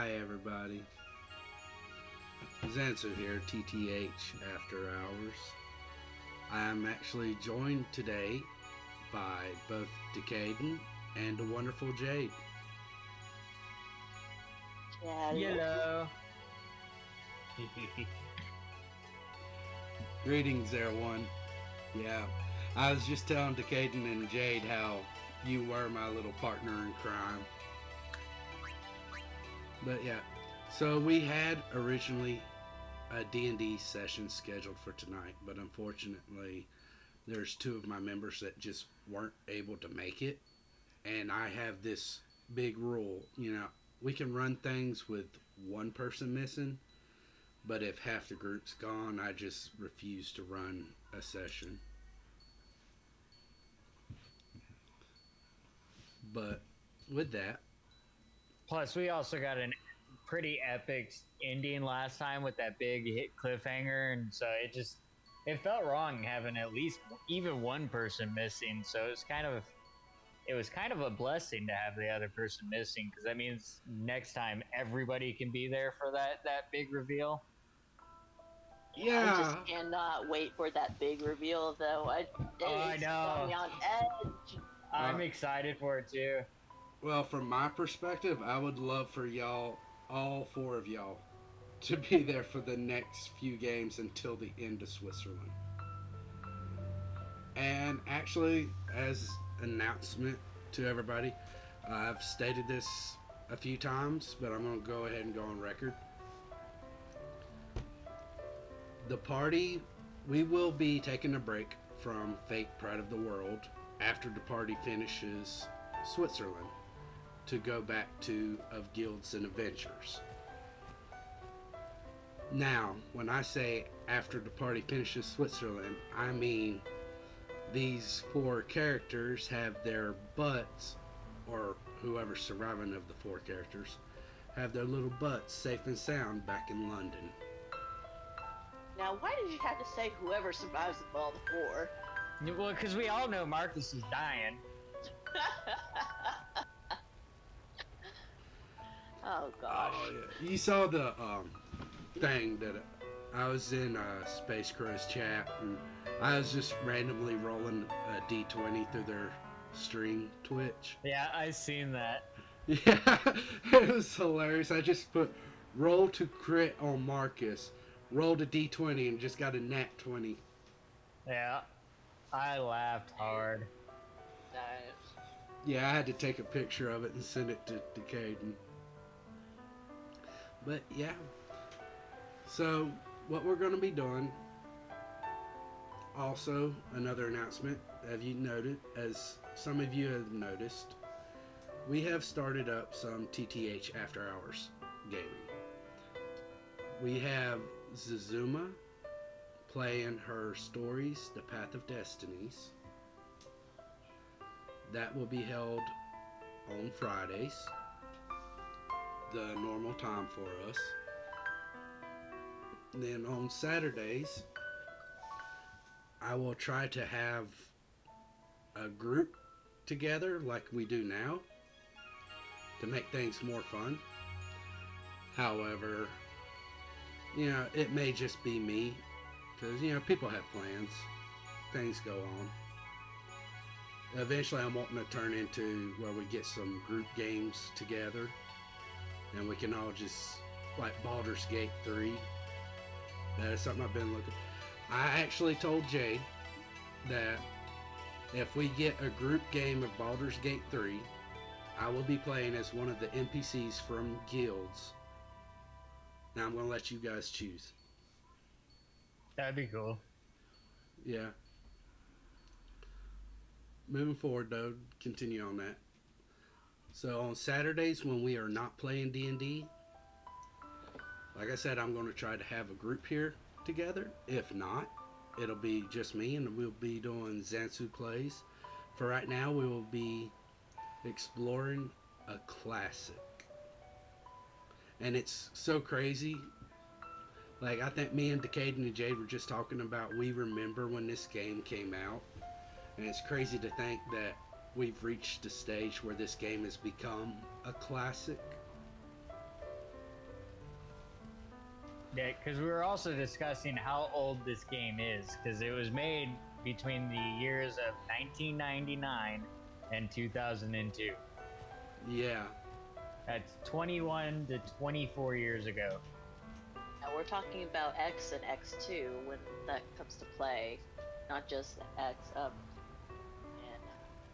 Hi everybody, Zansu here, TTH After Hours. I am actually joined today by both Decaden and the wonderful Jade. Hello. Greetings there, one. Yeah, I was just telling Decaden and Jade how you were my little partner in crime. But yeah, so we had originally a D&D session scheduled for tonight, but unfortunately there's two of my members that just weren't able to make it. And I have this big rule, we can run things with one person missing, but if half the group's gone, I just refuse to run a session. But with that, Plus, we also got a pretty epic ending last time with that big hit cliffhanger, and so it felt wrong having at least even one person missing. So it was kind of a blessing to have the other person missing, because that means next time everybody can be there for that big reveal. yeah, I just cannot wait for that big reveal, though. I know. Got me on edge. I'm excited for it too. well, from my perspective, I would love for y'all, all four of y'all, to be there for the next few games until the end of Switzerland. And actually, as an announcement to everybody, I've stated this a few times, but I'm going to go ahead and go on record. The party, we will be taking a break from Fake Pride of the World after the party finishes Switzerland to go back to Of Guilds and Adventures. Now, when I say after the party finishes Switzerland, I mean these four characters have their butts, or whoever's surviving of the four characters, have their little butts safe and sound back in London. Now, why did you have to say whoever survives of all the four? Well, because we all know Marcus is dying. Oh gosh. Oh, yeah. You saw the thing that I was in Space Crow's chat, and I was just randomly rolling a D20 through their stream Twitch. Yeah, I seen that. Yeah, it was hilarious. I just put roll to crit on Marcus, rolled a D20, and just got a nat 20. Yeah, I laughed hard. Nice. Yeah, I had to take a picture of it and send it to Caden. But yeah, so what we're going to be doing, also another announcement, have you noted, as some of you have noticed, we have started up some TTH After Hours gaming. We have Zazuma playing her stories, The Path of Destinies. That will be held on Fridays, the normal time for us. And then on Saturdays, I will try to have a group together like we do now to make things more fun. However, it may just be me, because, people have plans. Things go on. Eventually, I'm wanting to turn into where we get some group games together, and we can all just, like Baldur's Gate 3. That is something I've been looking. I actually told Jade that if we get a group game of Baldur's Gate 3, I will be playing as one of the NPCs from guilds. Now I'm going to let you guys choose. That'd be cool. Yeah. Moving forward, though, continue on that. So on Saturdays when we are not playing D&D, like I said, I'm going to try to have a group here together. If not, it'll be just me, and we'll be doing Zansu plays. For right now, we will be exploring a classic. And it's so crazy. Like, I think me and Decaden and Jade were just talking about, we remember when this game came out. And it's crazy to think that we've reached a stage where this game has become a classic. Yeah, because we were also discussing how old this game is, because it was made between the years of 1999 and 2002. Yeah. That's 21 to 24 years ago. Now we're talking about X and X2 when that comes to play, not just X. And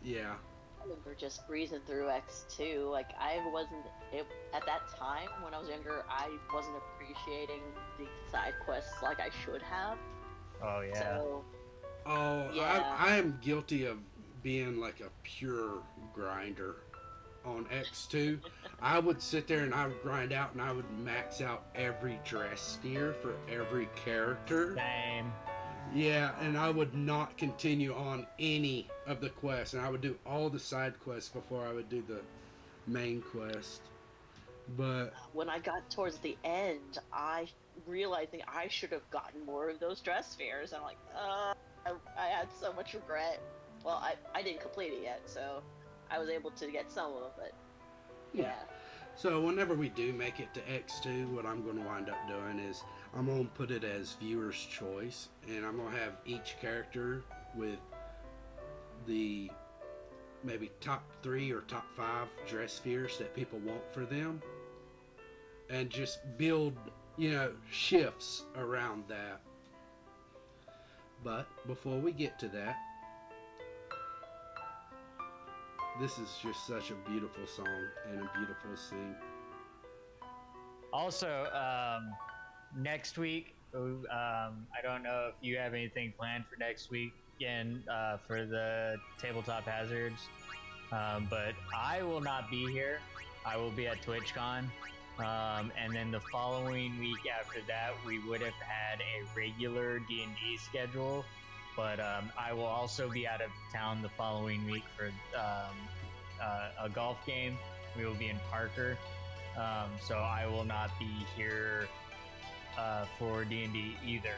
Yeah. I remember just breezing through X2. Like at that time when I was younger, I wasn't appreciating the side quests like I should have. Oh yeah. So, Oh, yeah. I am guilty of being like a pure grinder on X2. I would sit there and I would grind out and I would max out every dress sphere for every character. Same. Yeah, and I would not continue on any of the quests, and I would do all the side quests before I would do the main quest. But when I got towards the end, I realized that I should have gotten more of those dress spheres. I'm like, I had so much regret. Well, I didn't complete it yet, so I was able to get some of it. Yeah. So whenever we do make it to X2, what I'm going to wind up doing is I'm going to put it as viewer's choice, and I'm going to have each character with the maybe top 3 or top 5 dress spheres that people want for them, and just build, shifts around that. But before we get to that, this is just such a beautiful song and a beautiful scene. Also, next week, I don't know if you have anything planned for next week again for the Tabletop Hazards, but I will not be here. I will be at TwitchCon, and then the following week after that, we would have had a regular D&D schedule, but I will also be out of town the following week for a golf game. We will be in Parker, so I will not be here for D&D either.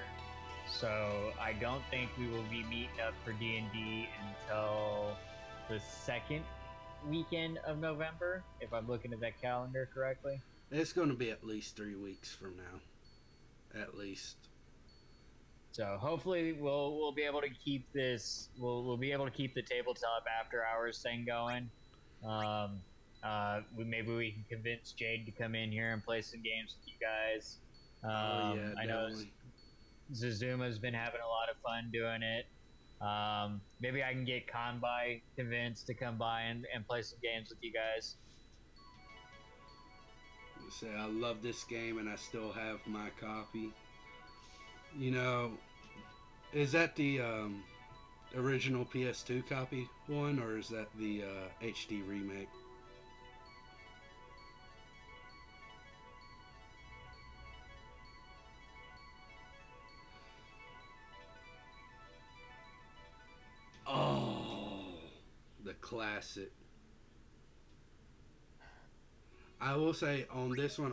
So I don't think we will be meeting up for D&D until the second weekend of November, if I'm looking at that calendar correctly. It's going to be at least 3 weeks from now, at least. So hopefully we'll be able to keep this. We'll be able to keep the tabletop after hours thing going. Maybe we can convince Jade to come in here and play some games with you guys. I know Zazuma's been having a lot of fun doing it. Maybe I can get Conby convinced to come by and play some games with you guys. Say I love this game and I still have my copy. Is that the original PS2 copy one, or is that the HD remake? Oh, the classic. I will say on this one,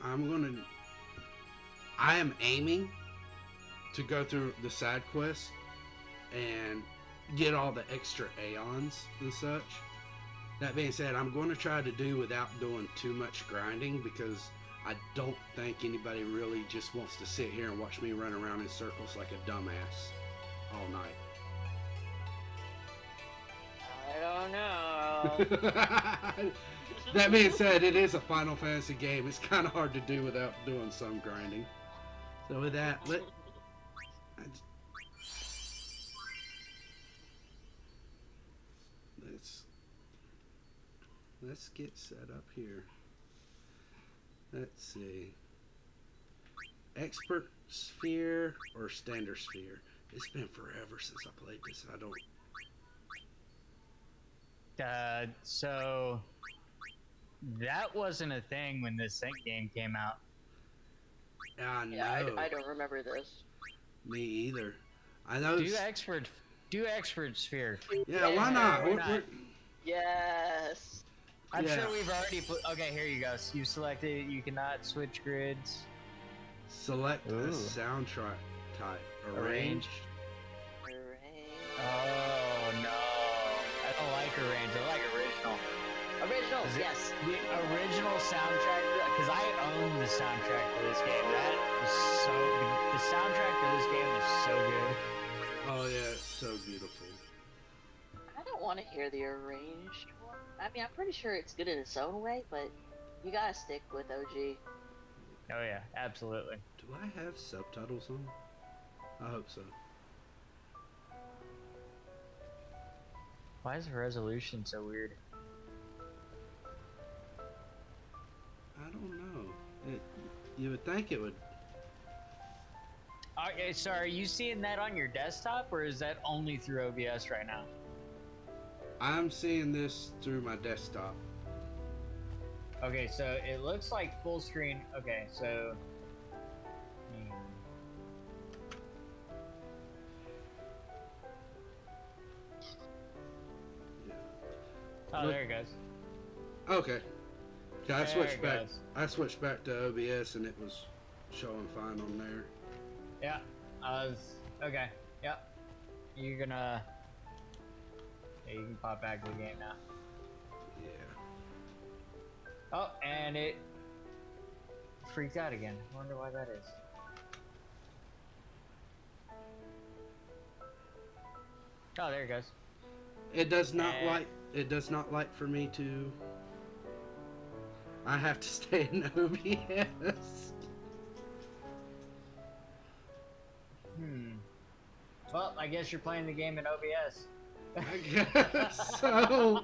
I am aiming to go through the side quests and get all the extra aeons and such. That being said, I'm going to try to do without doing too much grinding, because I don't think anybody really just wants to sit here and watch me run around in circles like a dumbass all night. I don't know. That being said, it is a Final Fantasy game. It's kind of hard to do without doing some grinding. So with that, let's get set up here. Let's see. Expert sphere or standard sphere? It's been forever since I played this. I don't. So that wasn't a thing when this game came out. I know. Yeah, I don't remember this. Me either. I know. Do expert sphere. Yeah, why not? Yes. I'm sure we've already put. Okay, here you go. So you selected. You cannot switch grids. Select a soundtrack type. Arranged. Oh no! I don't like arranged. I like original. Original. No, Is it yes. the original soundtrack, because I own the soundtrack for this game. That was so. The soundtrack for this game was so good. Oh yeah, it's so beautiful. I don't want to hear the arranged one. I mean, I'm pretty sure it's good in its own way, but you gotta stick with OG. Oh yeah, absolutely. Do I have subtitles on? I hope so. Why is the resolution so weird? I don't know. You would think it would. Okay, so are you seeing that on your desktop, or is that only through OBS right now? I'm seeing this through my desktop. Okay, so it looks like full screen. Okay, so. Yeah. Oh, Look- there it goes. Okay. Okay, I There switched it back. goes. I switched back to OBS and it was showing fine on there. Yeah, okay. Yep. You're gonna. Yeah, you can pop back to the game now. Yeah. Oh, and it freaked out again. I wonder why that is. Oh, there it goes. It does not And- like. It does not like for me to. I have to stay in OBS. Well, I guess you're playing the game in OBS. I guess so.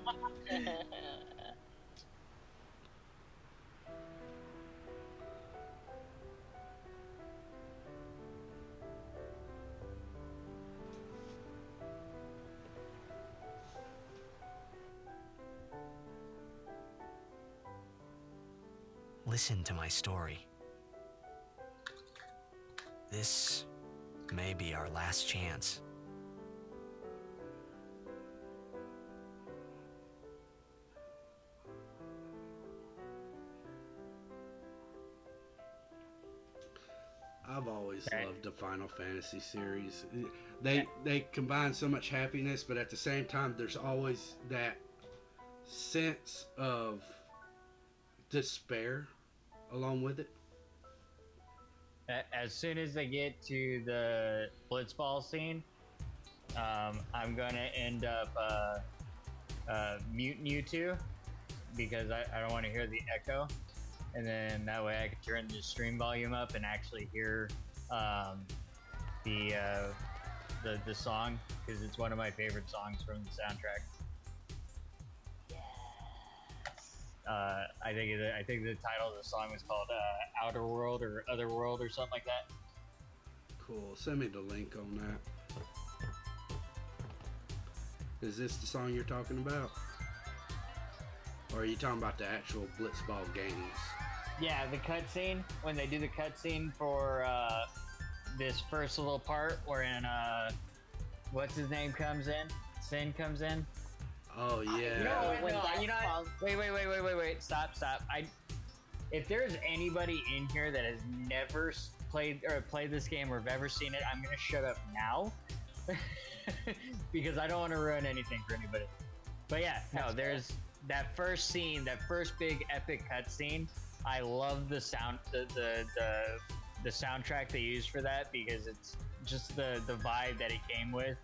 Listen to my story. This may be our last chance. I've always Okay. loved the Final Fantasy series. They combine so much happiness, but at the same time, there's always that sense of despair along with it. As soon as they get to the blitzball scene, I'm gonna end up muting you two because I don't want to hear the echo, and then that way I can turn the stream volume up and actually hear the song, because it's one of my favorite songs from the soundtrack. I think the title of the song was called Outer World or Other World or something like that. Cool. Send me the link on that. Is this the song you're talking about? Or are you talking about the actual Blitzball games? Yeah, the cutscene, when they do the cutscene for this first little part wherein what's his name comes in? Sin comes in. Oh yeah. know when No, that you know song- wait, stop. If there's anybody in here that has never played this game or have ever seen it, I'm gonna shut up now. Because I don't want to ruin anything for anybody. But yeah, no, there's that first scene, that first big epic cutscene. I love the sound, the soundtrack they used for that, because it's just the vibe that it came with.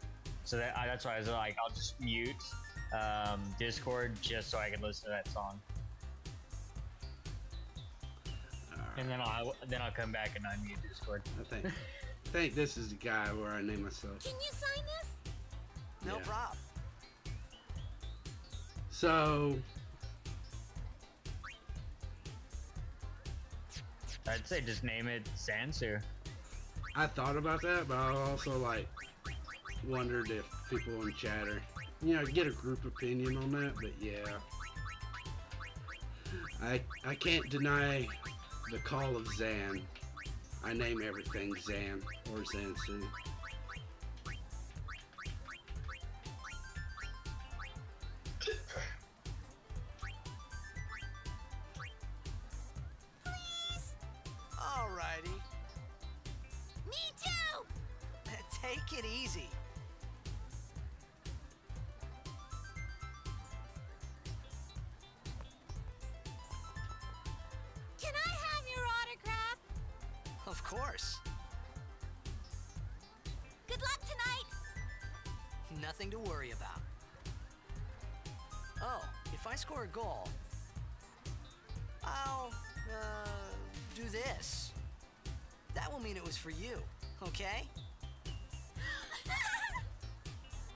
So that's why I was like, I'll just mute Discord just so I can listen to that song, and then I'll come back and unmute Discord. I think this is the guy where I name myself. Can you sign this? No Yeah. problem. So I'd say just name it Zansu. I thought about that, but I also like wondered if people in chat are, get a group opinion on that. But yeah, I can't deny the call of Zan. I name everything Zan or Zansu. Alrighty. Me too! Take it easy. Can I have your autograph? Of course. Good luck tonight. Nothing to worry about. Oh, if I score a goal, I'll, do this. That will mean it was for you, okay?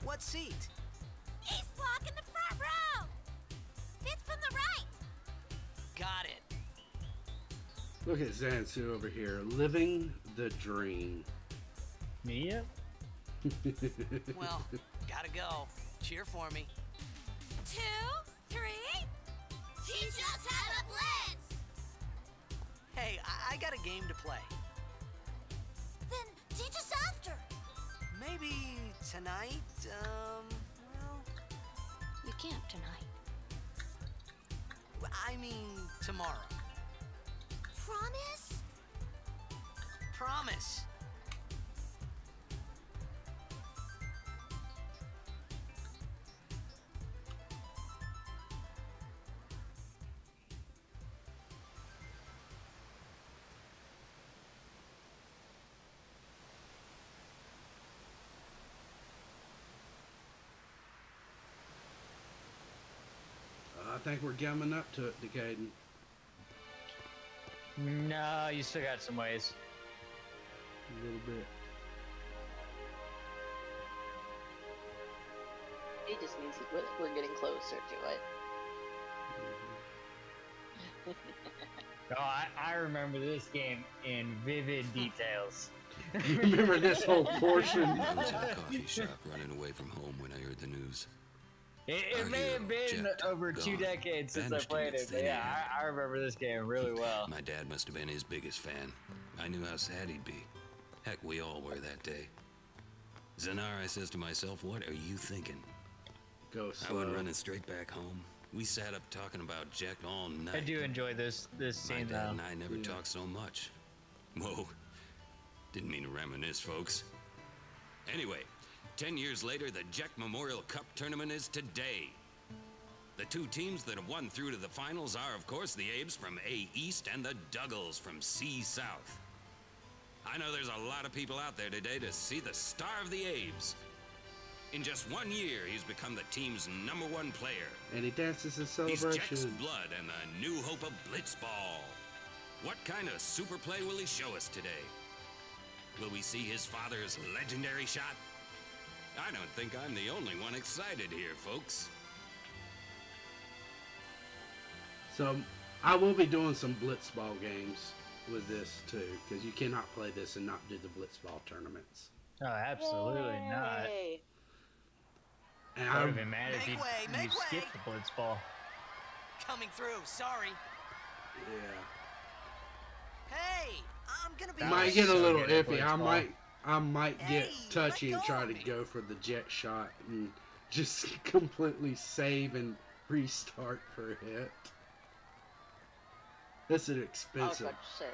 What seat? He's blocking the front row. Fifth from the right. Got it. Look at Zansu over here, living the dream. Mia? Well, gotta go. Cheer for me. 2, 3. Teach us how to blitz. Hey, I got a game to play. Then teach us after. Maybe tonight, well, We can't tonight. I mean tomorrow. Promise? Promise. I think we're coming up to it, Decaden. No, you still got some ways. A little bit. It just means we're getting closer to it. Oh, I remember this game in vivid details. You remember this whole portion? I was at a coffee shop running away from home when I heard the news. It Our may hero, have been Jet, over 2 gone, decades since I vanished played into it, but thin yeah, air. I remember this game really well. My dad must have been his biggest fan. I knew how sad he'd be. Heck, we all were that day. Zanar, I says to myself, what are you thinking? Go I went slow. running straight back home. We sat up talking about Jack all night. I do enjoy this My scene dad though. and I never talked so much. Whoa. Didn't mean to reminisce, folks. Anyway, 10 years later, the Jack Memorial Cup tournament is today. The two teams that have won through to the finals are, of course, the Abes from A East and the Duggles from C South. I know there's a lot of people out there today to see the star of the Abes. In just 1 year, he's become the team's #1 player. And he dances his He's Jack's celebration. blood and the new hope of Blitzball. What kind of super play will he show us today? Will we see his father's legendary shot? I don't think I'm the only one excited here, folks. So I will be doing some blitzball games with this too, because you cannot play this and not do the blitzball tournaments. Oh, absolutely not. Yay. And I would I'm, have been mad if Make you, way, you make way. skipped the blitz ball. Coming through, sorry. yeah, Hey, I'm gonna be. That might was get a so little good at iffy. blitzball. I might get Hey, touchy let and go try of to me. go for the jet shot and just completely save and restart for a hit. This is I was expensive. about to say,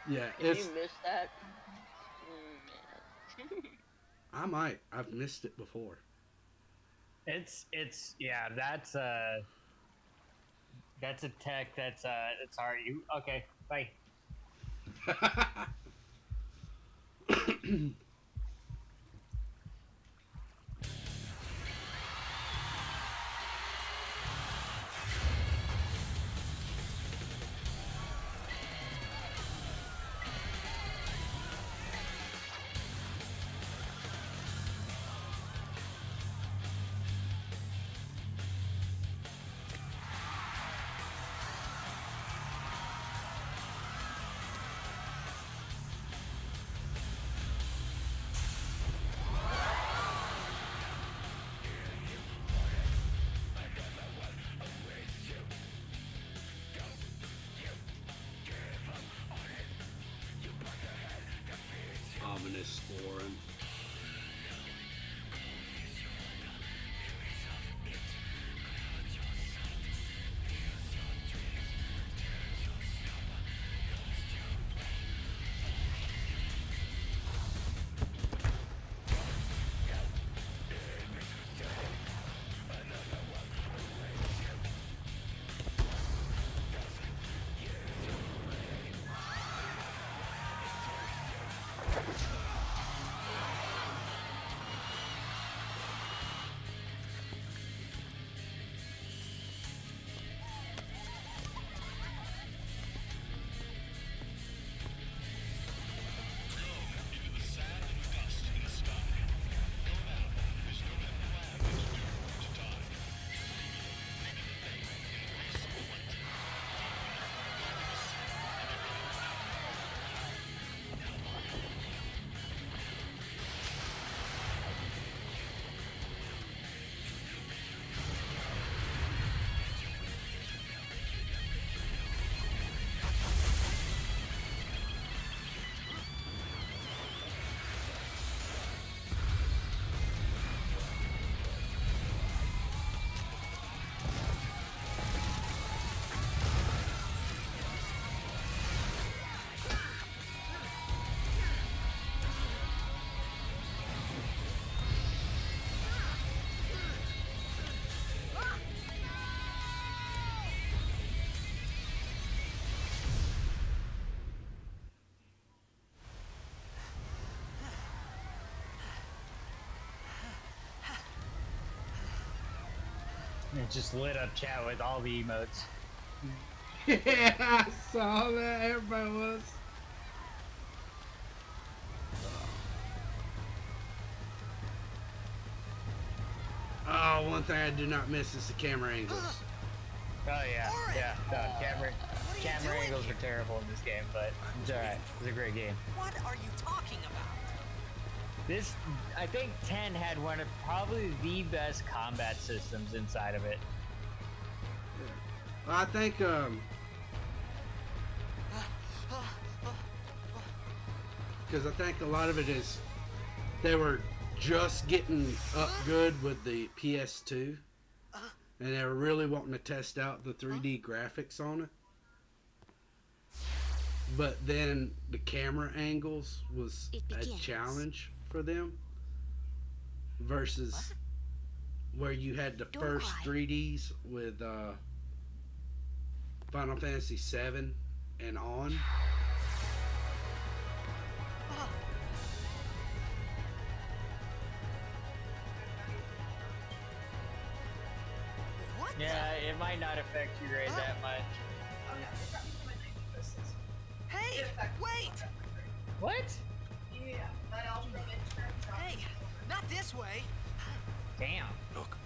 Yeah, if it's. you missed that, man. I might. I've missed it before. It's yeah, that's a tech that's hard. You okay, bye. It just lit up chat with all the emotes. Yeah, I saw that. Everybody was. Oh, one thing I do not miss is the camera angles. Oh yeah, yeah. No, camera doing angles here? are terrible in this game, but it's alright. It's a great game. What are you talking about? This, I think 10 had one of probably the best combat systems inside of it. I think because I think a lot of it is they were just getting up good with the PS2, and they were really wanting to test out the 3D graphics on it. But then the camera angles was It a begins. challenge for them versus where you had the Don't first cry. 3Ds with Final Fantasy VII and on. What? Yeah, it might not affect your grade that much. Hey, wait! What? Hey, not this way. Damn. Look,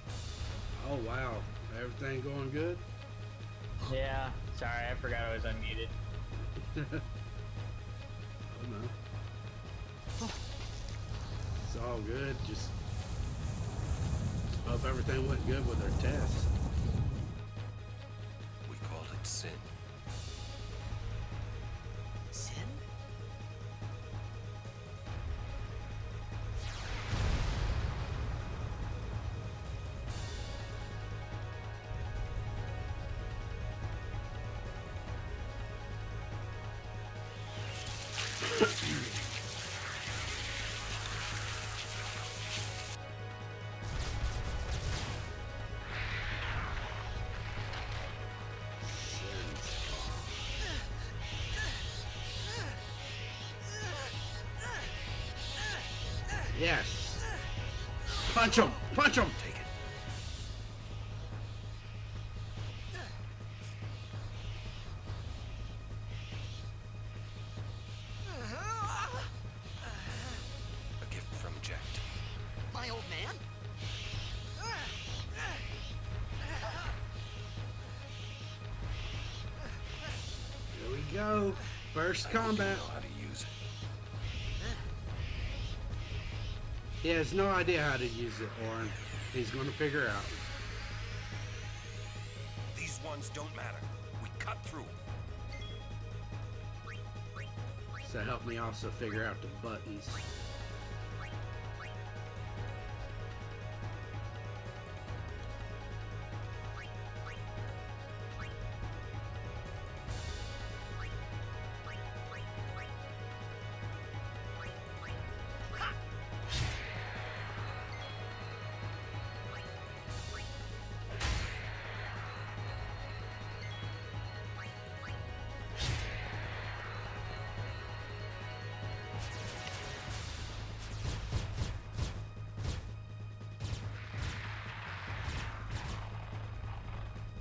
Oh wow, everything going good? Yeah, sorry, I forgot I was unmuted. Oh no. It's all good, just hope everything went good with our test. we called it sin. Sin? Yes. Punch him! Punch him! Take it. A gift from Jet. My old man? Here we go. First I hope you combat. know how to use it. He has no idea how to use it, Orin. He's gonna figure out. These ones don't matter. We cut through. So help me also figure out the buttons.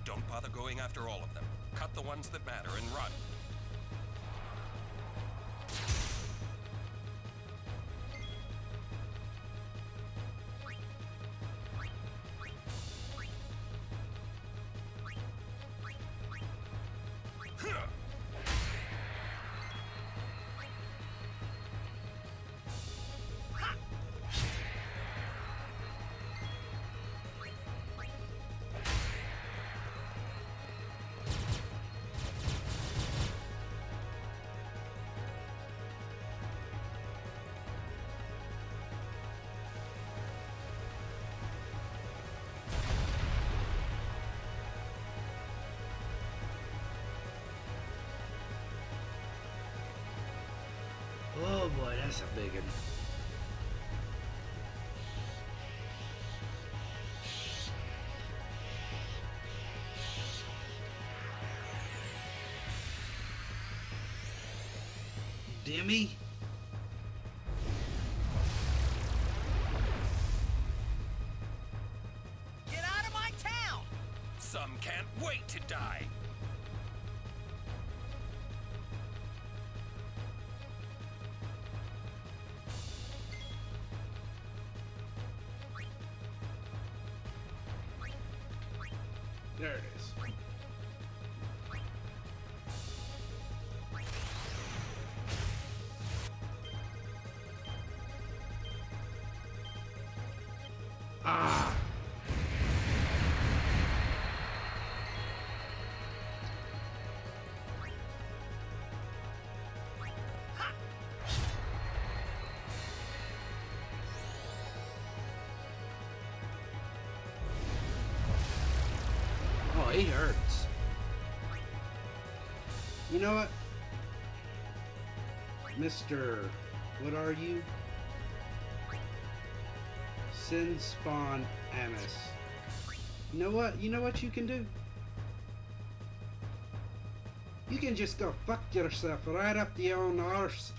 Don't bother going after all of them. Cut the ones that matter and run. Oh boy, that's a big one. Demi? Get out of my town! can't wait to die. There it is. Ah! Oh, he hurts. You know what? Mr. What are you? Sin Spawn Amis. You know what? You know what you can do? You can just go fuck yourself right up your own arse.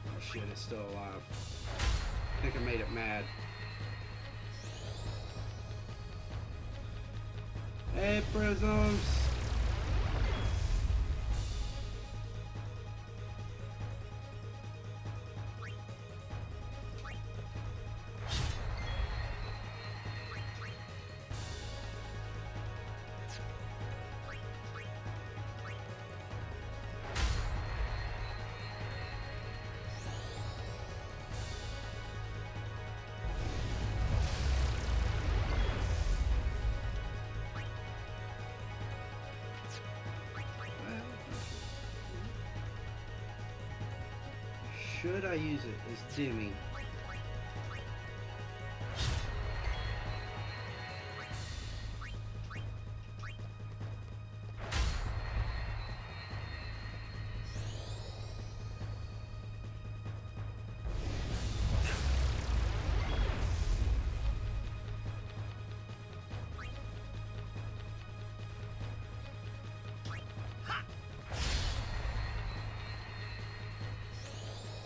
Oh shit, it's still alive. I think I made it mad. Hey, Prisms! Should I use it as dimming?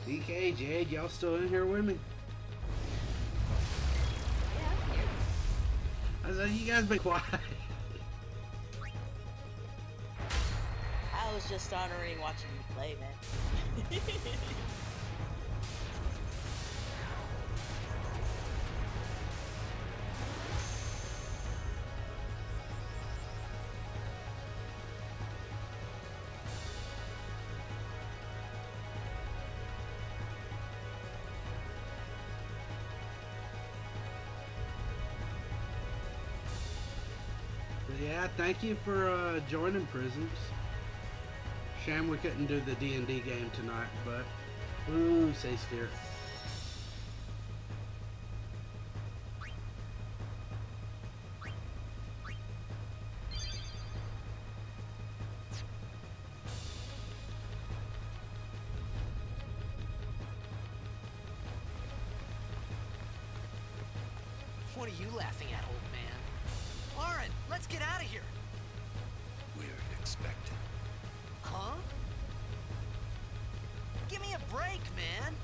DK, Jade, y'all still in here with me? Yeah, I'm here. I said, you guys be quiet. I was just honoring watching you play, man. Yeah, thank you for joining Prisms. Shame we couldn't do the D&D game tonight, but ooh, say steer. What are you laughing at, old man? Lauren, let's get out of here. We're expected. Huh? Give me a break, man.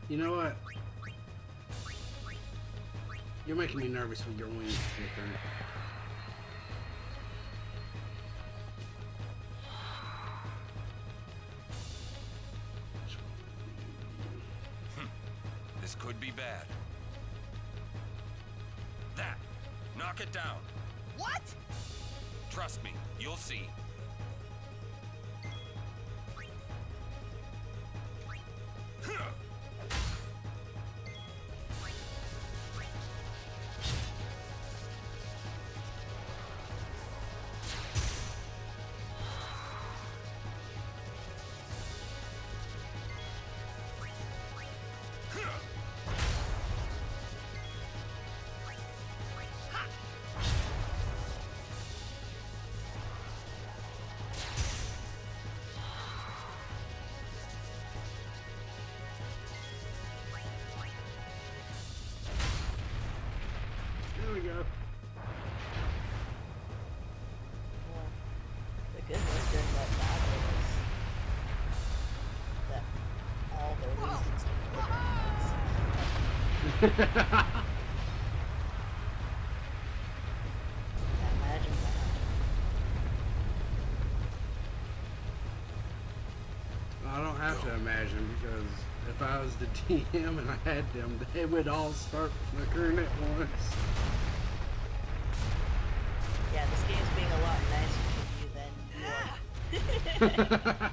You know what? You're making me nervous with your wings flickering. This could be bad. That! Knock it down! What? Trust me, you'll see. Imagine that. I don't have to imagine, because if I was the DM and I had them, they would all start flickering at once. Yeah, this game's being a lot nicer to you than you are.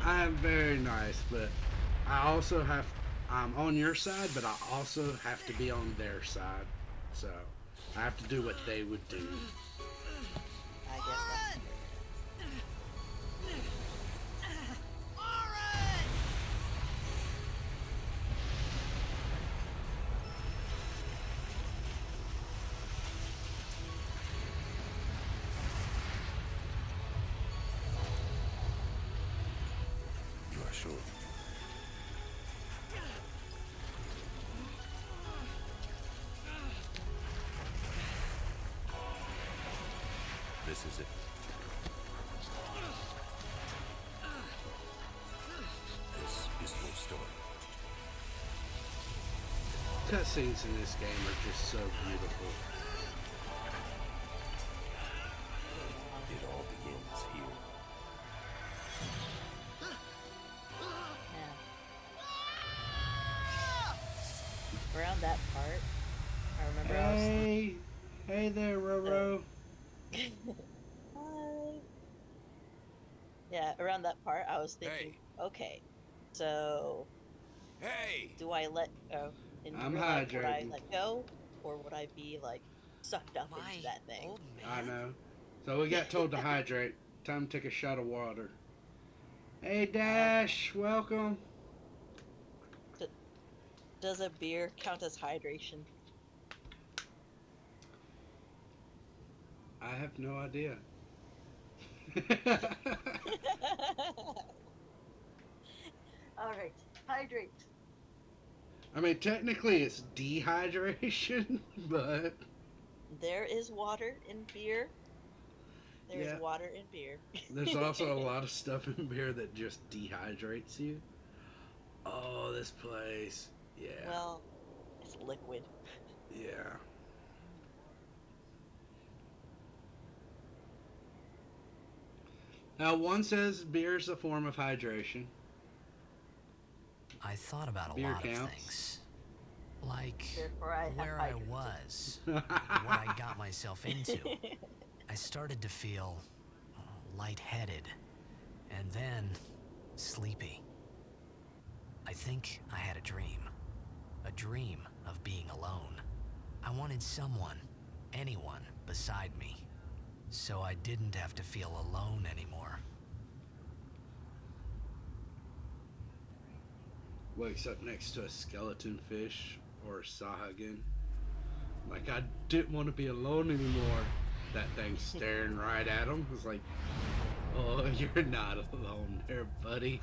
I'm very nice, but I also have, I'm on your side, but I also have to be on their side. So I have to do what they would do. I guess that's You are sure? This is it. This is your story. Cutscenes in this game are just so beautiful. It all begins here. yeah. Around that part, I remember Hey there, Roro. Hi. Yeah, around that part, I was thinking, okay, so Hey! do I let in I'm real life, would I hydrating. let go, or would I be like sucked up My into that thing? old man. I know. So we got told to hydrate. Time to take a shot of water. Hey, Dash, welcome. Does a beer count as hydration? I have no idea. All right, hydrate. I mean, technically it's dehydration, but There is water in beer. There's Yeah. water in beer. there's also a lot of stuff in beer that just dehydrates you. Oh, this place. Yeah. Well, it's liquid. Yeah. Now, one says beer is a form of hydration. I thought about a Beer lot of counts. things. Like Therefore, I have where I hydration. was, what I got myself into. I started to feel lightheaded, and then sleepy. I think I had a dream of being alone. I wanted someone, anyone beside me, so I didn't have to feel alone anymore. Wakes up next to a skeleton fish or a sahuagin. Like, I didn't want to be alone anymore. That thing staring right at him was like, oh, you're not alone there, buddy.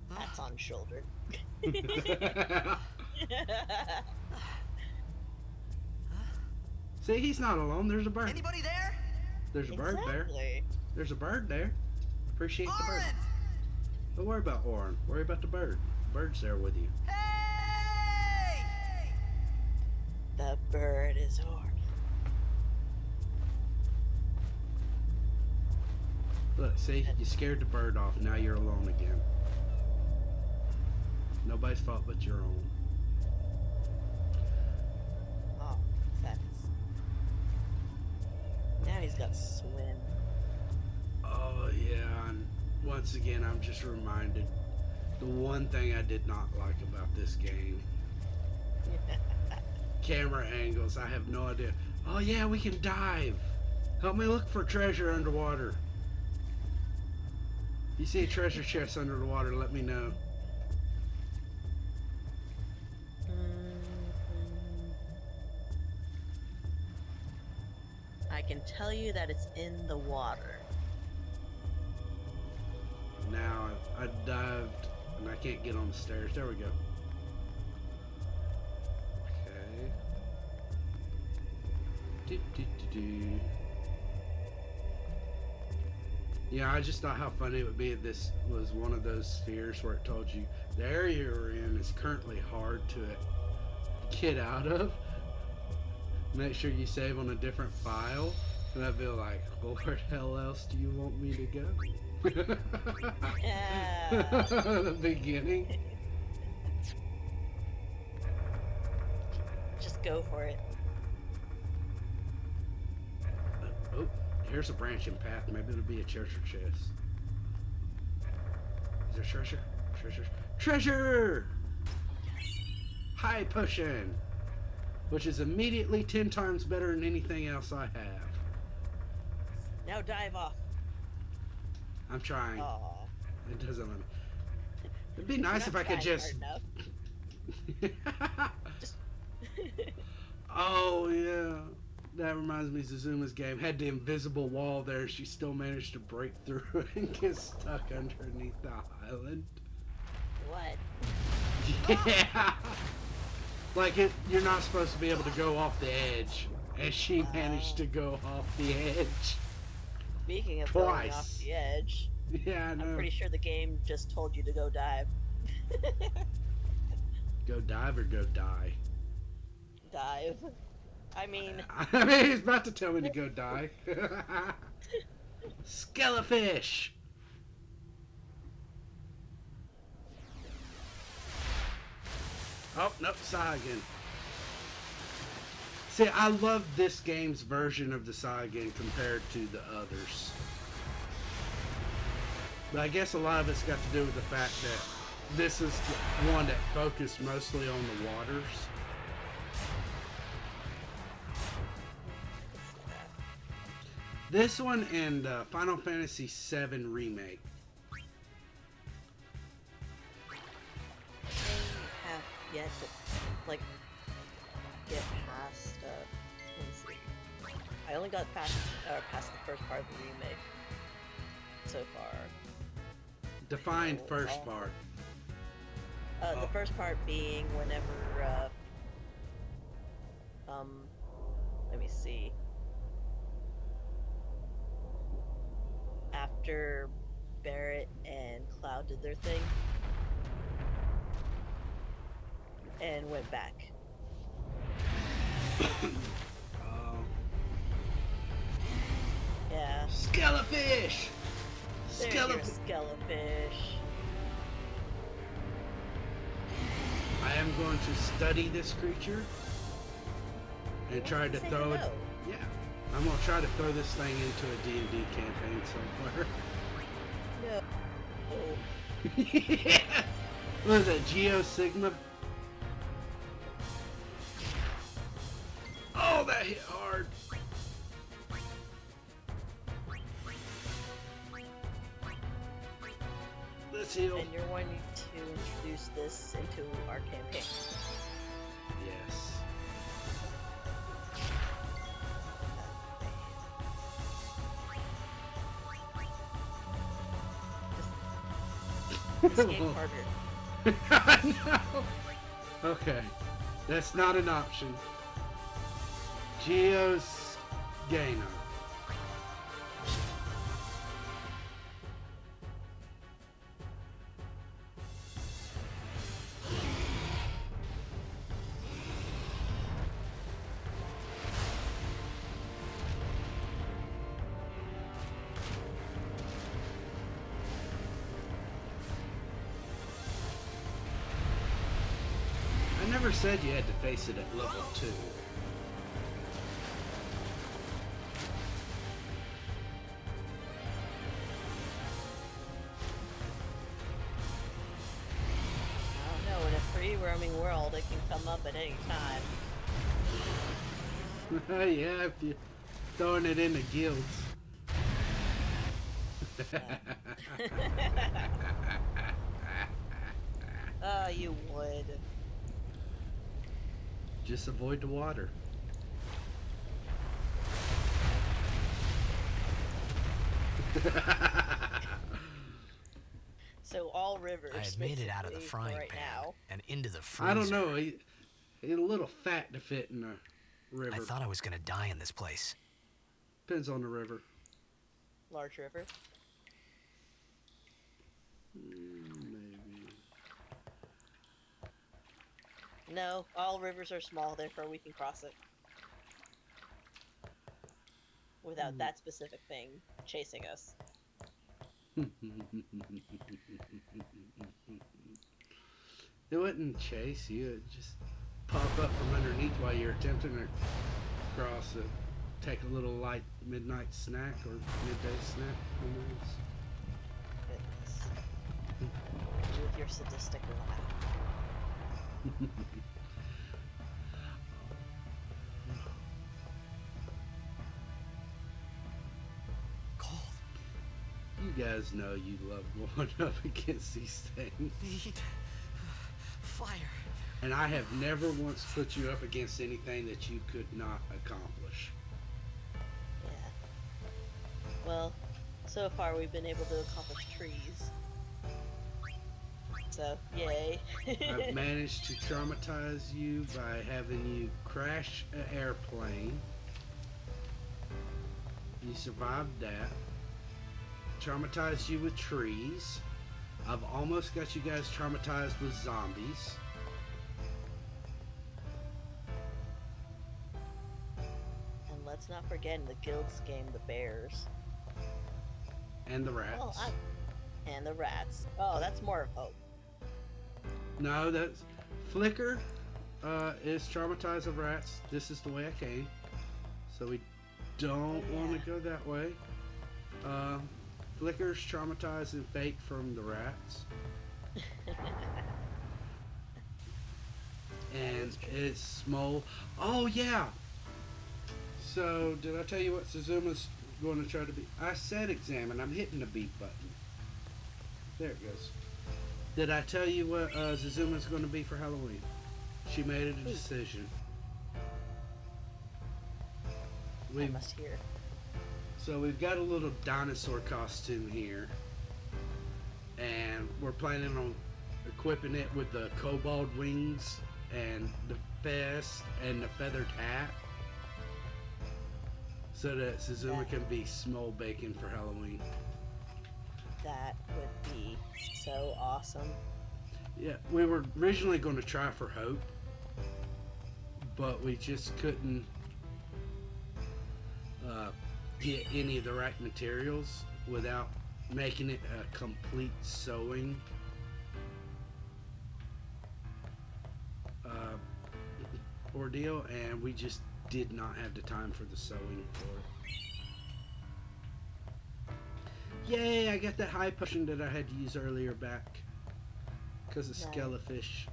That's on shoulder. See, he's not alone. There's a bird. Anybody there? There's a bird there. Exactly. There's a bird there. Appreciate the bird. Oren! Don't worry about Oren. Worry about the bird. The bird's there with you. Hey! The bird is Orin. Look, see, you scared the bird off. Now you're alone again. Nobody's fault but your own. Oh, that's. Now he's got swim. Oh, yeah. And once again, I'm just reminded the one thing I did not like about this game. Camera angles. I have no idea. Oh, yeah, we can dive. Help me look for treasure underwater. If you see a treasure chest under the water, let me know. I can tell you that it's in the water. Now I dived and I can't get on the stairs. There we go. Okay. Do. Yeah, I just thought how funny it would be if this was one of those spheres where it told you the area you're in is currently hard to get out of. Make sure you save on a different file. And I'd be like, well, where the hell else do you want me to go? The beginning. Just go for it. Oh, here's a branching path. Maybe it'll be a treasure chest. Is there treasure? Treasure! Treasure! High potion! Which is immediately 10 times better than anything else I have. Now dive off. I'm trying. Aww. It doesn't let me. It'd be nice if I could just... Oh, yeah. That reminds me of Suzuma's game. Had the invisible wall there. She still managed to break through and get stuck underneath the island. What? Yeah. Like, you're not supposed to be able to go off the edge. And she managed to go off the edge. Speaking of Twice. going off the edge, Yeah, I know. I'm pretty sure the game just told you to go dive. Go dive or go die? Dive. I mean... I mean, he's about to tell me to go die. Skelefish! Oh, nope, Saigon. See, I love this game's version of the Saigon compared to the others. But I guess a lot of it's got to do with the fact that this is the one that focused mostly on the waters. This one and Final Fantasy VII Remake. I have yet to, like, get past, let me see. I only got past the first part of the remake so far. Define first part. The first part being whenever, let me see. After Barrett and Cloud did their thing and went back. Oh. Yeah. Skelefish! There's your Skelefish. I am going to study this creature and try to throw it. Yeah, I'm gonna try to throw this thing into a D&D campaign somewhere. No. Yeah. What is that? Geo Sigma? Oh, that hit hard. Let's heal. And you're wanting to introduce this into our campaign. Yes. This game harder. I know. Okay. That's not an option. Geo's Gainer. I never said you had to face it at level 2. I don't know, in a free roaming world, it can come up at any time. Yeah, if you're throwing it into guilds. You would. Just avoid the water. So all rivers. I had made it out of the basically, frying right pan now. and into the freezer. I don't know. He's a little fat to fit in a river. I thought I was gonna die in this place. Depends on the river. Large river. Maybe. No, all rivers are small, therefore we can cross it. Without that specific thing chasing us. It wouldn't chase you, it'd just pop up from underneath while you're attempting to cross it. Take a little light midnight snack or midday snack. Goodness. You with your sadistic laugh. Cold. You guys know you love going up against these things. Need fire. And I have never once put you up against anything that you could not accomplish. Yeah. Well, so far we've been able to accomplish trees. So, yay. I've managed to traumatize you by having you crash an airplane. You survived that. Traumatized you with trees. I've almost got you guys traumatized with zombies. And let's not forget in the guild's game, the bears. And the rats. Well, and the rats. Oh, that's more of hope. No, that's... Flicker is traumatized of rats. This is the way I came. So we don't want to go that way. Flicker's traumatized and fake from the rats. And it's small. Oh, yeah! So, did I tell you what Suzuma's going to try to be? I said examine. I'm hitting the B button. There it goes. Did I tell you what Suzuma's going to be for Halloween? She made a decision. I must hear. So we've got a little dinosaur costume here. And we're planning on equipping it with the kobold wings and the vest and the feathered hat. So that Suzuma can be small bacon for Halloween. That would be so awesome. Yeah, we were originally going to try for Hope, but we just couldn't get any of the right materials without making it a complete sewing ordeal, and we just did not have the time for the sewing for it. Yay, I got that high potion that I had to use earlier back because of Skelefish.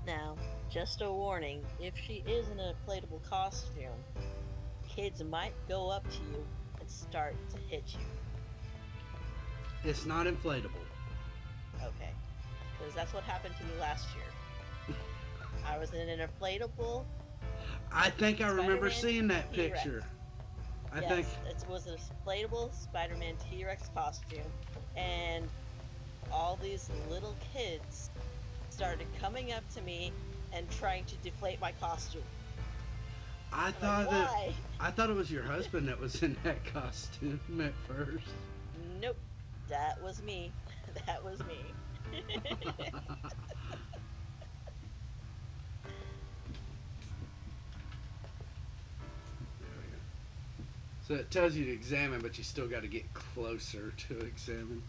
Now, just a warning, if she is in an inflatable costume, kids might go up to you and start to hit you. It's not inflatable. Okay. Because that's what happened to me last year. I was in an inflatable. I think I remember Spider-Man seeing that T-Rex. picture. I Yes, think it was an inflatable Spider-Man T-Rex costume, and all these little kids started coming up to me and trying to deflate my costume. I I'm thought like, that why? I thought it was your husband that was in that costume at first. Nope, that was me. That was me. So it tells you to examine, but you still got to get closer to examine.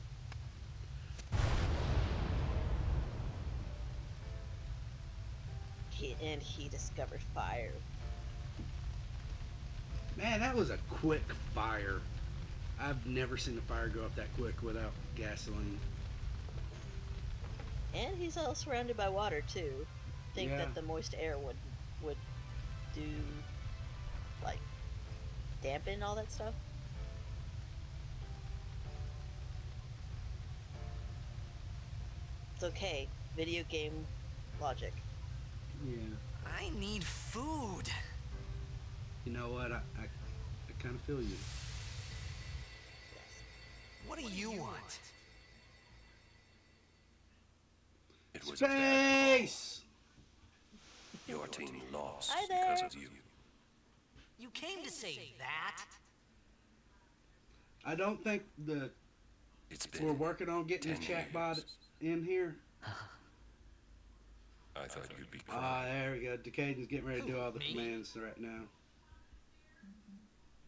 He discovered fire. Man, that was a quick fire. I've never seen a fire go up that quick without gasoline. And he's all surrounded by water too. Think Yeah. that the moist air would do, like, dampen all that stuff. It's okay. Video game logic. Yeah. I need food. You know what? I kind of feel you. Yes. What do you want? It was a bad Space! call. Your team lost Hi because there. of you. You came to say that? I don't think It's been we're working on getting the 10 chat bot years. in here. I thought you'd be Ah, crying. there we go. Decaden's getting ready to do all the Me? commands right now.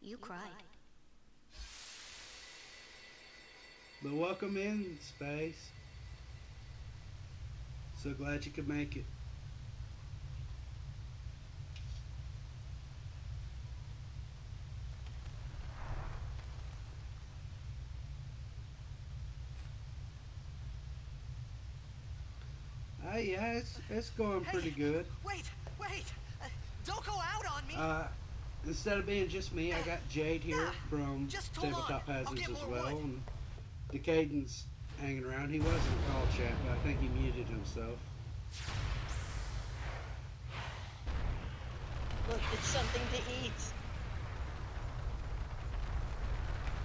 You cried. But welcome in, Space. So glad you could make it. Yeah, it's going pretty good. Wait! Don't go out on me! Instead of being just me, I got Jade here from just hold Tabletop on. I'll Hazards get as more well. wood. And Decaden's hanging around. He wasn't in call chat, but I think he muted himself. Look, it's something to eat.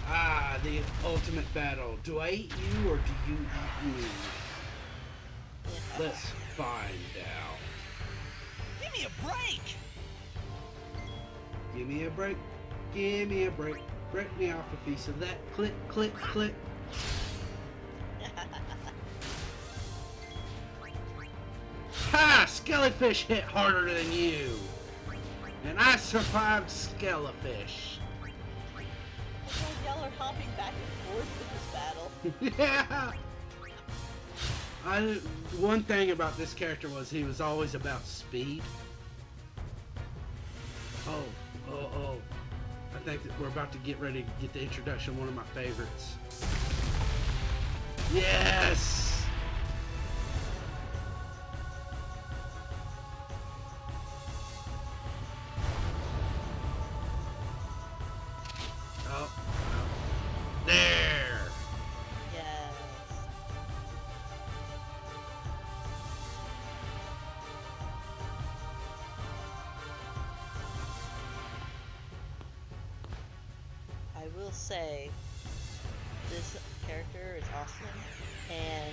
Ah, the ultimate battle. Do I eat you or do you eat me? Yeah. Let's find out. Give me a break! Give me a break. Give me a break. Break me off a piece of that. Click, click, click. Ha! Skellyfish hit harder than you. And I survived Skellyfish. It's like y'all are hopping back and forth with this battle. Yeah. One thing about this character was he was always about speed. Oh. I think that we're about to get ready to get the introduction of one of my favorites. Yes! Oh. There! Yes. I will say, this character is awesome, and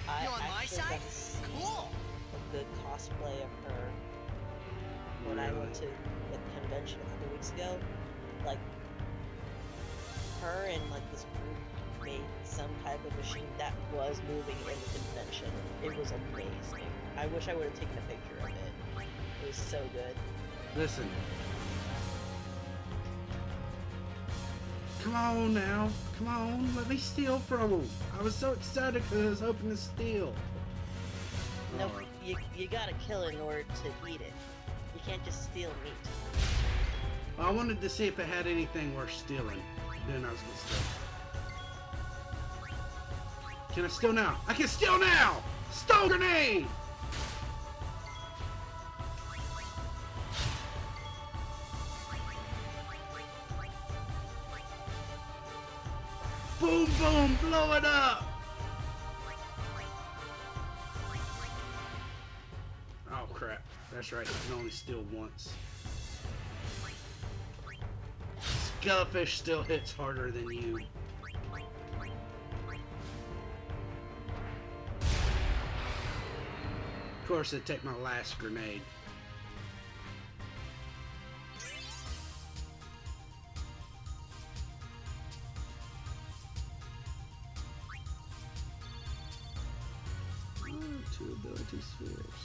I You on my actually side? got to see Cool! a good cosplay of her when I went to the convention a couple weeks ago. Like, her and like this group made some type of machine that was moving in the convention. It was amazing. I wish I would have taken a picture of it. It was so good. Listen. Come on now. Come on. Let me steal from him. I was so excited because I was hoping to steal. No, Oh. you gotta kill it in order to eat it. You can't just steal meat. I wanted to see if it had anything worth stealing. Then I was going to steal. Can I steal now? I can steal now! Stone grenade! Boom, boom, blow it up! Oh crap, that's right, I can only steal once. Skellyfish still hits harder than you. Of course, I'd take my last grenade. Two ability spheres.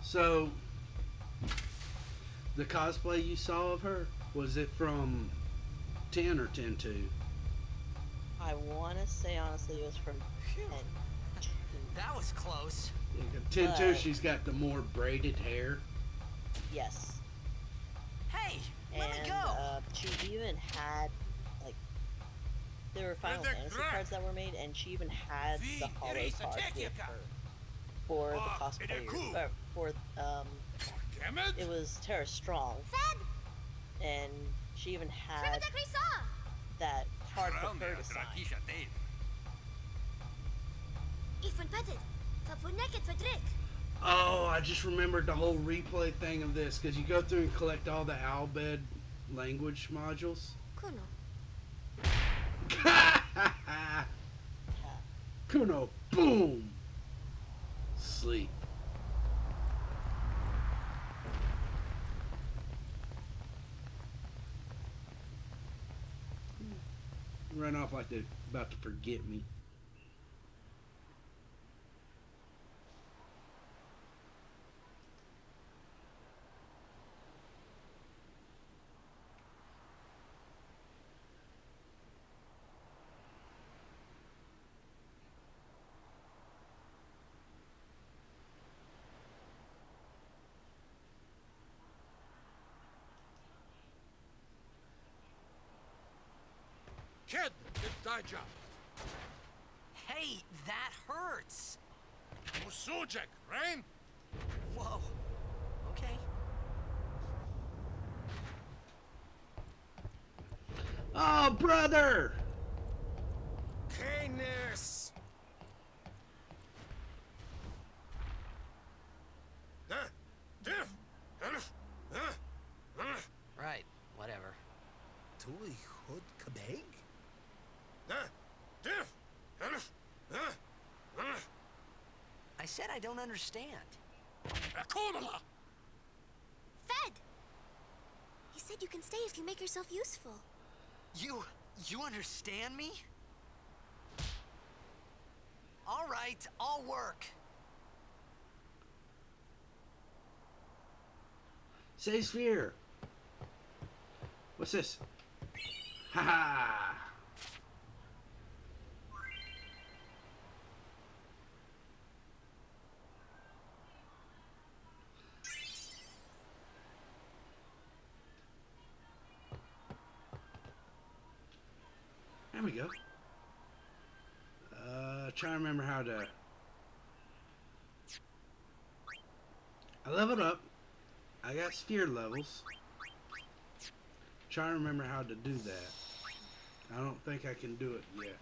So, the cosplay you saw of her, was it from 10 or 10-2? I want to say honestly it was from 10. That was close. 10-2, she's got the more braided hair. Yes. Hey, let me And go! she even had, like, there were Final Fantasy cards that were made, and she even had the hollow card with her for the cosplayer. It was Terra Strong, and she even had that card for her to sign. Oh, I just remembered the whole replay thing of this, because you go through and collect all the Albed language modules. Kuno, boom! Sleep. Run off like they're about to forget me. Kid, it's thy job. Hey, that hurts. Musujek, rain? Whoa. Okay. Oh, brother! Canis! Right, whatever. Tuli Hood Kabeg? I said I don't understand. Fed! He said you can stay if you make yourself useful. You understand me? All right, I'll work. Say sphere. What's this? Ha ha! There we go. Trying to remember how to. I leveled up. I got sphere levels. Trying to remember how to do that. I don't think I can do it yet.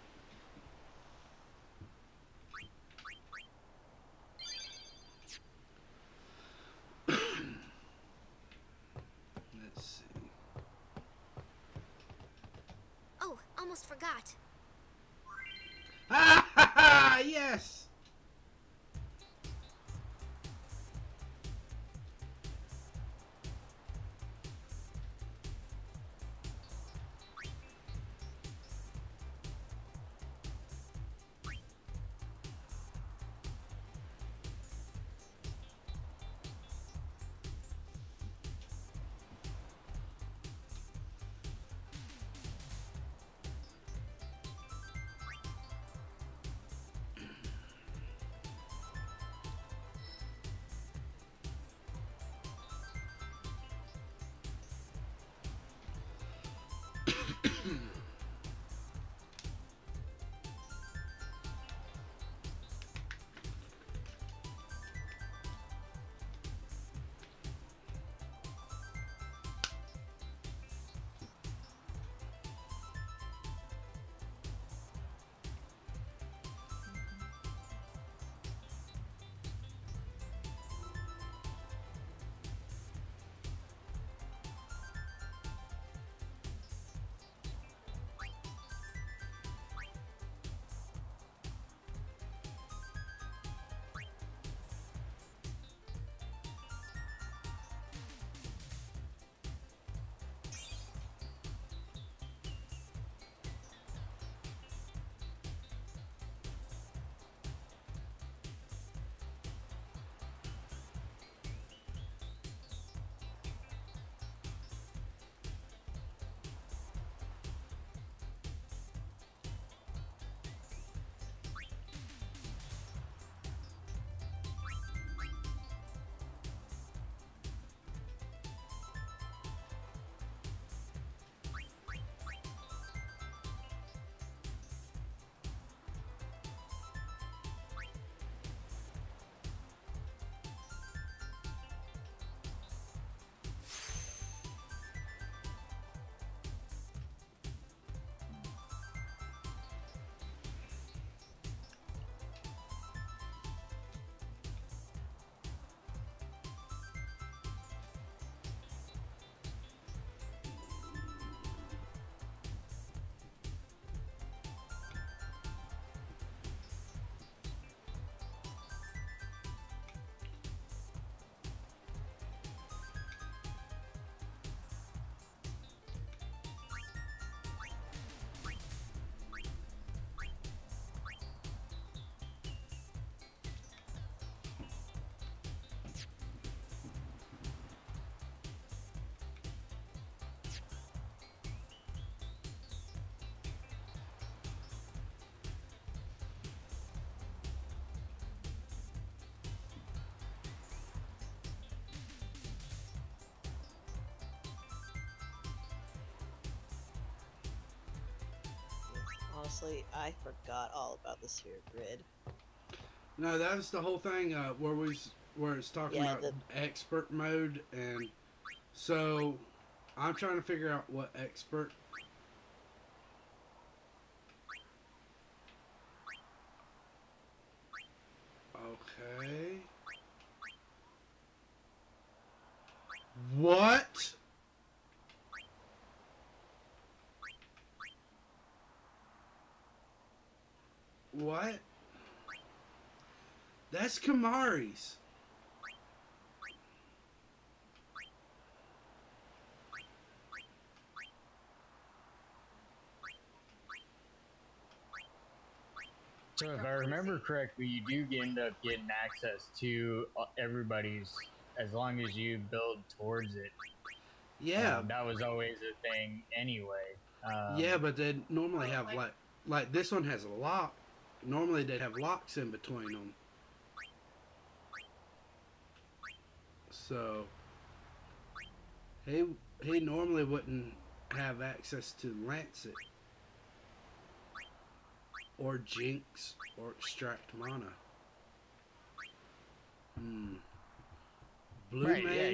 Let's see. Oh, almost forgot. Ha ha ha! Yes! honestly, I forgot all about the sphere grid. No, that was the whole thing where it's talking Yeah, about expert mode, and so I'm trying to figure out what expert. Okay. What? What? That's Kamari's. So if I remember correctly, you do end up getting access to everybody's as long as you build towards it. Yeah. That was always a thing anyway. Yeah, but they normally have like this one has a lock. Normally they'd have locks in between them. So he normally wouldn't have access to Lancet or Jinx or Extract Mana. Blue right? Mage. Yeah,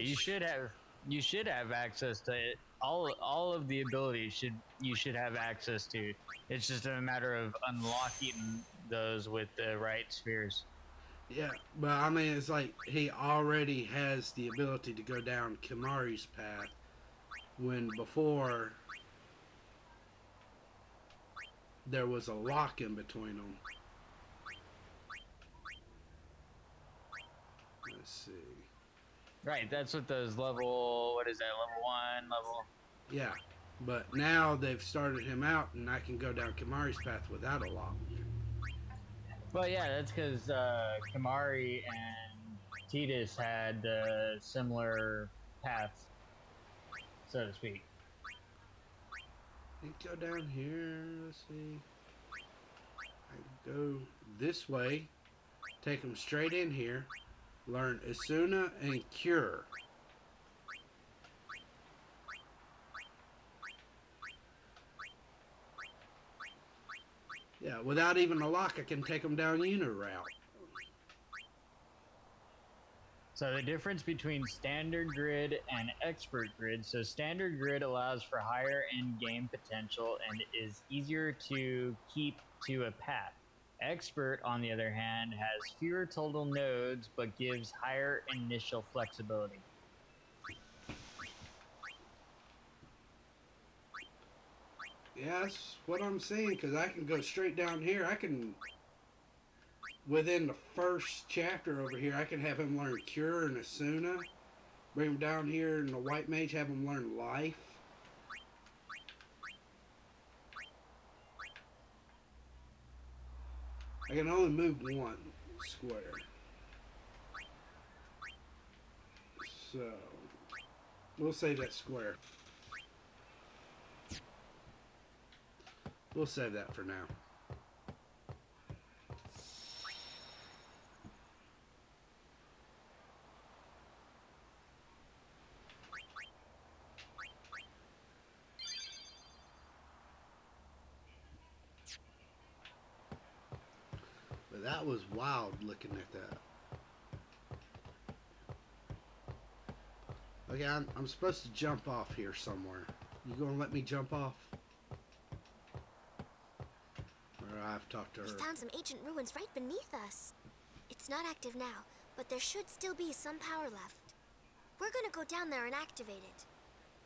you should have access to it. All of the abilities you should have access to. It's just a matter of unlocking those with the right spheres. Yeah, but I mean, it's like he already has the ability to go down Kimari's path when before there was a lock in between them. Let's see. Right, that's what those level, what is that, level 1, level... Yeah, but now they've started him out and I can go down Kimari's path without a lock. Well, yeah, that's because Kamari and Titus had similar paths, so to speak. You go down here, let's see. I can go this way, take him straight in here, learn Asuna and Cure. Yeah, without even a lock, I can take them down Uniroute. So the difference between standard grid and expert grid, so standard grid allows for higher end game potential and is easier to keep to a path. Expert, on the other hand, has fewer total nodes but gives higher initial flexibility. Yeah, that's what I'm saying, because I can go straight down here. I can, within the first chapter over here, I can have him learn Cure and Asuna. Bring him down here in the White Mage, have him learn Life. I can only move one square. So, we'll save that square. We'll save that for now. But that was wild looking at that. Okay, I'm supposed to jump off here somewhere. You gonna let me jump off? Or I've talked to her. We found some ancient ruins right beneath us. It's not active now, but there should still be some power left. We're gonna go down there and activate it.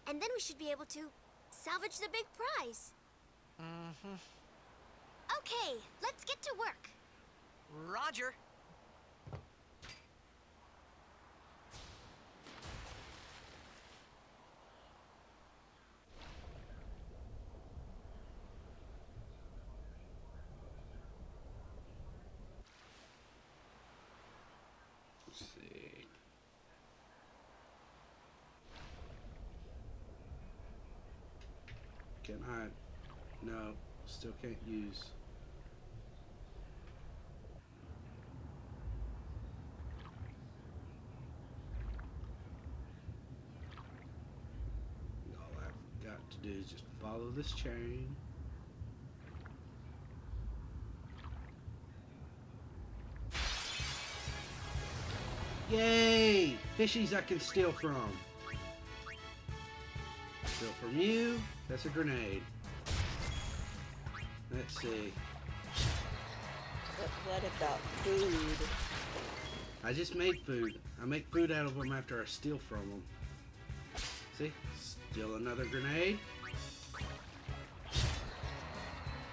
And then we should be able to salvage the big prize. Mm-hmm. Okay, let's get to work. Roger. Let's see. Can I? No, still can't use. All I've got to do is just follow this chain. Yay! Fishies I can steal from. Steal from you. That's a grenade. Let's see. But what about food? I just made food. I make food out of them after I steal from them. See? Steal another grenade.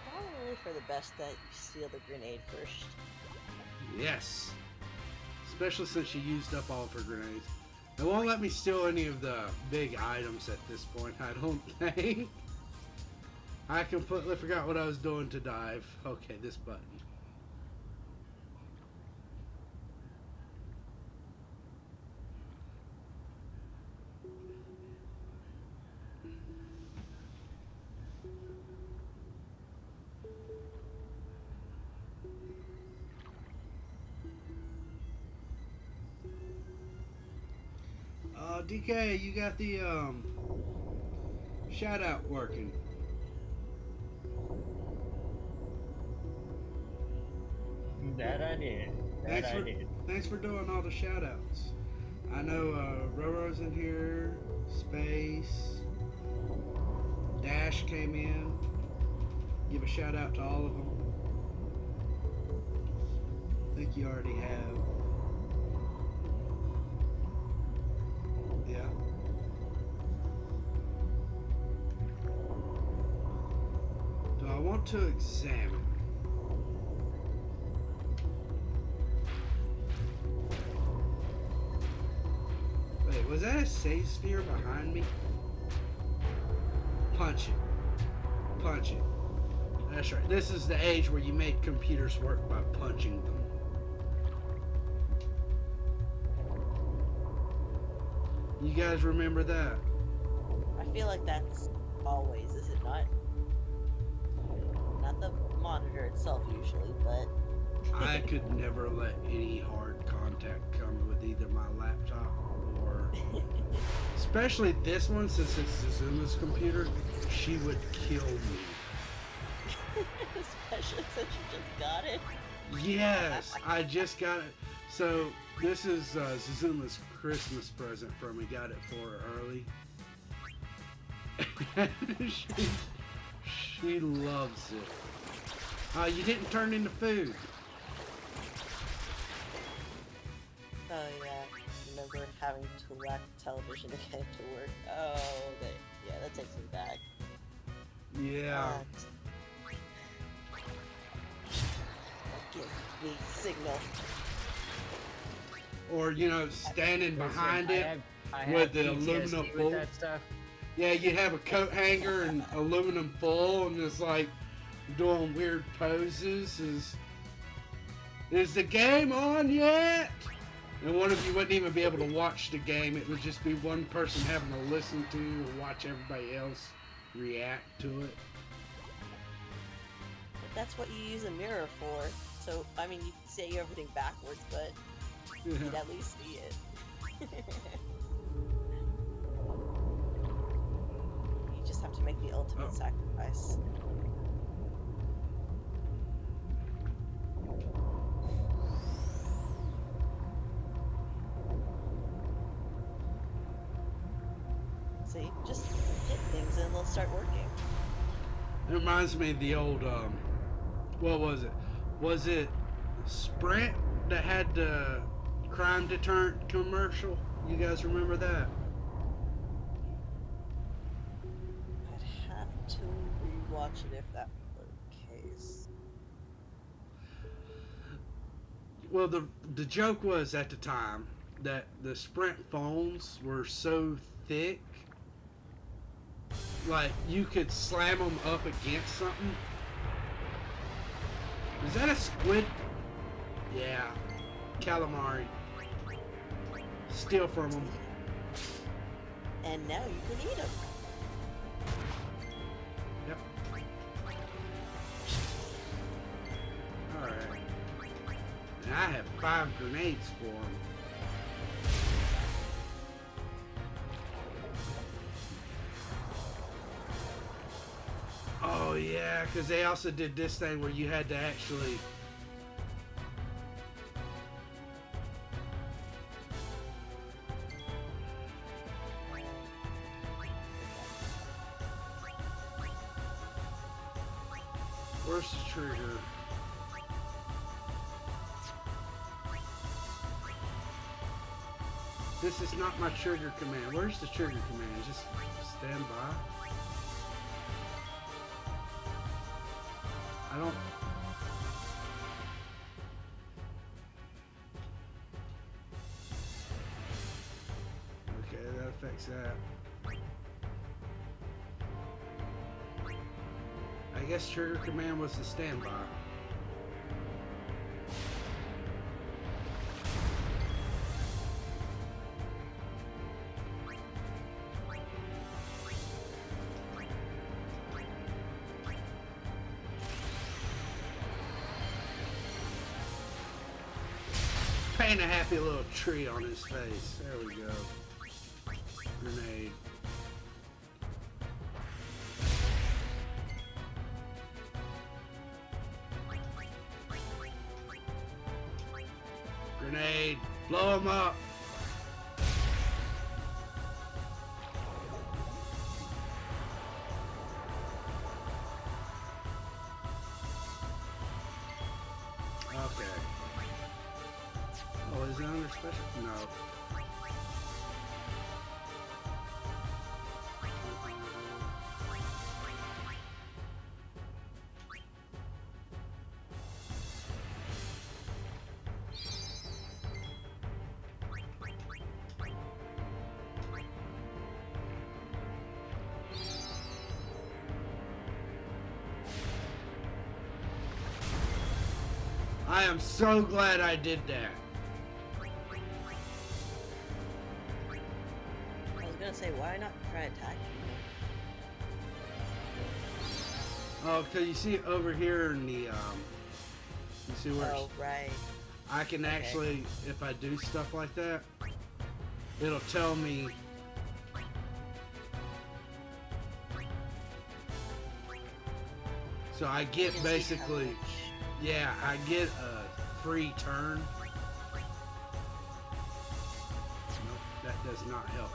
Probably for the best that you steal the grenade first. Yes. Especially since she used up all of her grenades. It won't let me steal any of the big items at this point, I don't think. I completely forgot what I was doing to dive. Okay, this button. DK, you got the shout out working. That I did. Thanks for doing all the shout outs. I know Roro's in here, Space, Dash came in. Give a shout out to all of them. I think you already have. Yeah. Do I want to examine? Wait, was that a save sphere behind me? Punch it. Punch it. That's right. This is the age where you make computers work by punching them. You guys remember that? I feel like that's always, is it not? Not the monitor itself usually, but... I could never let any hard contact come with either my laptop or... Especially this one, since it's Zuzuma's computer, she would kill me. Especially since you just got it. Yes, I just got it. So, this is Zuzuma's Christmas present from me. Got it for her early. she loves it. You didn't turn into food. Oh yeah, remember having to lack television to get it to work. Oh, yeah, that takes me back. Yeah. Give me signal. Or, you know, standing behind it with the aluminum foil. That stuff. Yeah, you'd have a coat hanger and aluminum foil and it's like doing weird poses. Is the game on yet? And one of you wouldn't even be able to watch the game. It would just be one person having to listen to or watch everybody else react to it. But that's what you use a mirror for. So, I mean, you can say everything backwards, but you can at least see it. You just have to make the ultimate sacrifice. See, just hit things and they'll start working. It reminds me of the old, what was it? Was it Sprint that had the crime deterrent commercial? You guys remember that? I'd have to rewatch it if that were the case. Well, the joke was at the time that the Sprint phones were so thick, like you could slam them up against something. Is that a squid? Yeah, calamari. Steal from them. And now you can eat them. Yep. Alright. And I have 5 grenades for them. Oh yeah, because they also did this thing where you had to actually Where's the trigger? This is not my trigger command. Where's the trigger command? Just stand by. I don't... Okay, that affects that. I guess trigger command was the standby. Paint a happy little tree on his face. There we go. Grenade. Grenade. Blow him up. Okay. Oh, is it under special? No. I am so glad I did that. I was gonna say, why not try attacking Oh, because you see over here in the, you see where Oh, right. I can actually, if I do stuff like that, it'll tell me. So I get basically, yeah, I get a free turn. Nope, that does not help.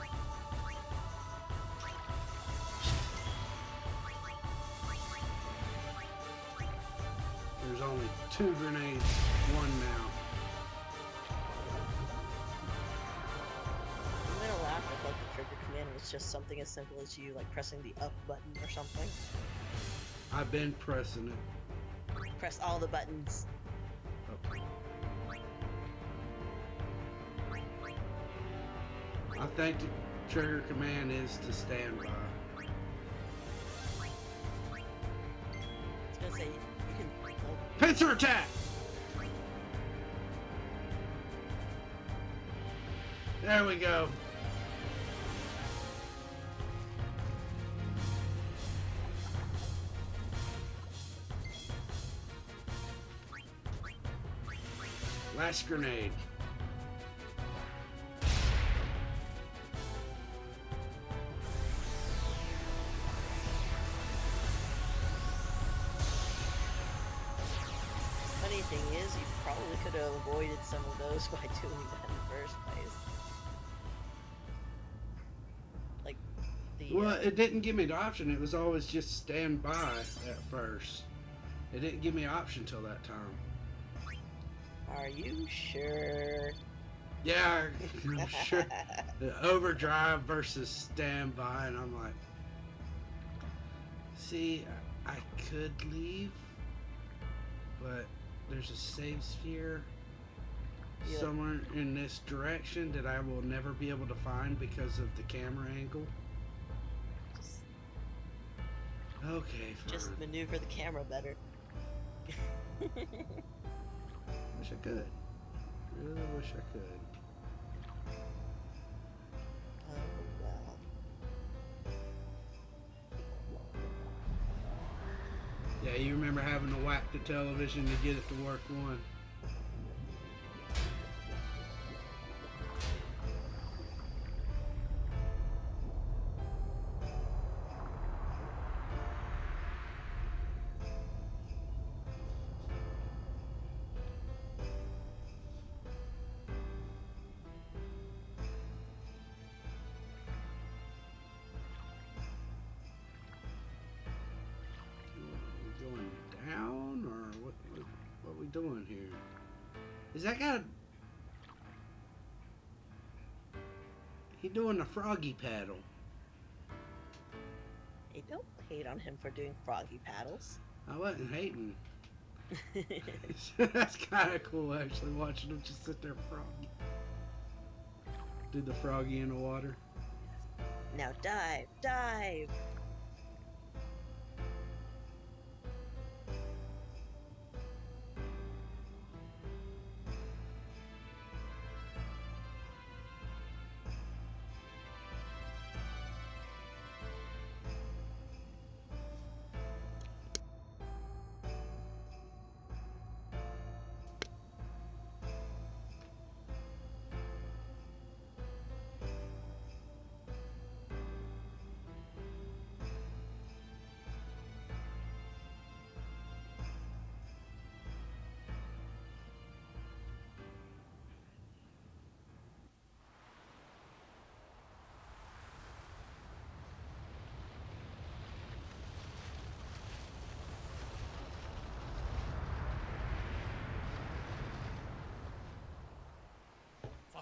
There's only 2 grenades, 1 now. I'm gonna laugh if like the trigger command was just something as simple as you like pressing the up button or something. I've been pressing it. Press all the buttons. Oh. I think the trigger command is to stand by. I was gonna say you can. Oh, Pincer attack! There we go. Last grenade. funny thing is, you probably could have avoided some of those by doing that in the first place. Like the. Well, it didn't give me the option. It was always just stand by at first. It didn't give me an option till that time. Are you sure? Yeah, I'm sure. The overdrive versus standby, and I'm like, see, I could leave, but there's a save sphere Yeah. somewhere in this direction that I will never be able to find because of the camera angle. Just, Okay, fine. just maneuver the camera better. Wish I could. Really wish I could. Oh well. Yeah, you remember having to whack the television to get it to work one. Going down. doing here? Is that guy... He doing the froggy paddle. Hey, don't hate on him for doing froggy paddles. I wasn't hating. That's kind of cool, actually, watching him just sit there froggy. Do the froggy in the water. Now dive, dive!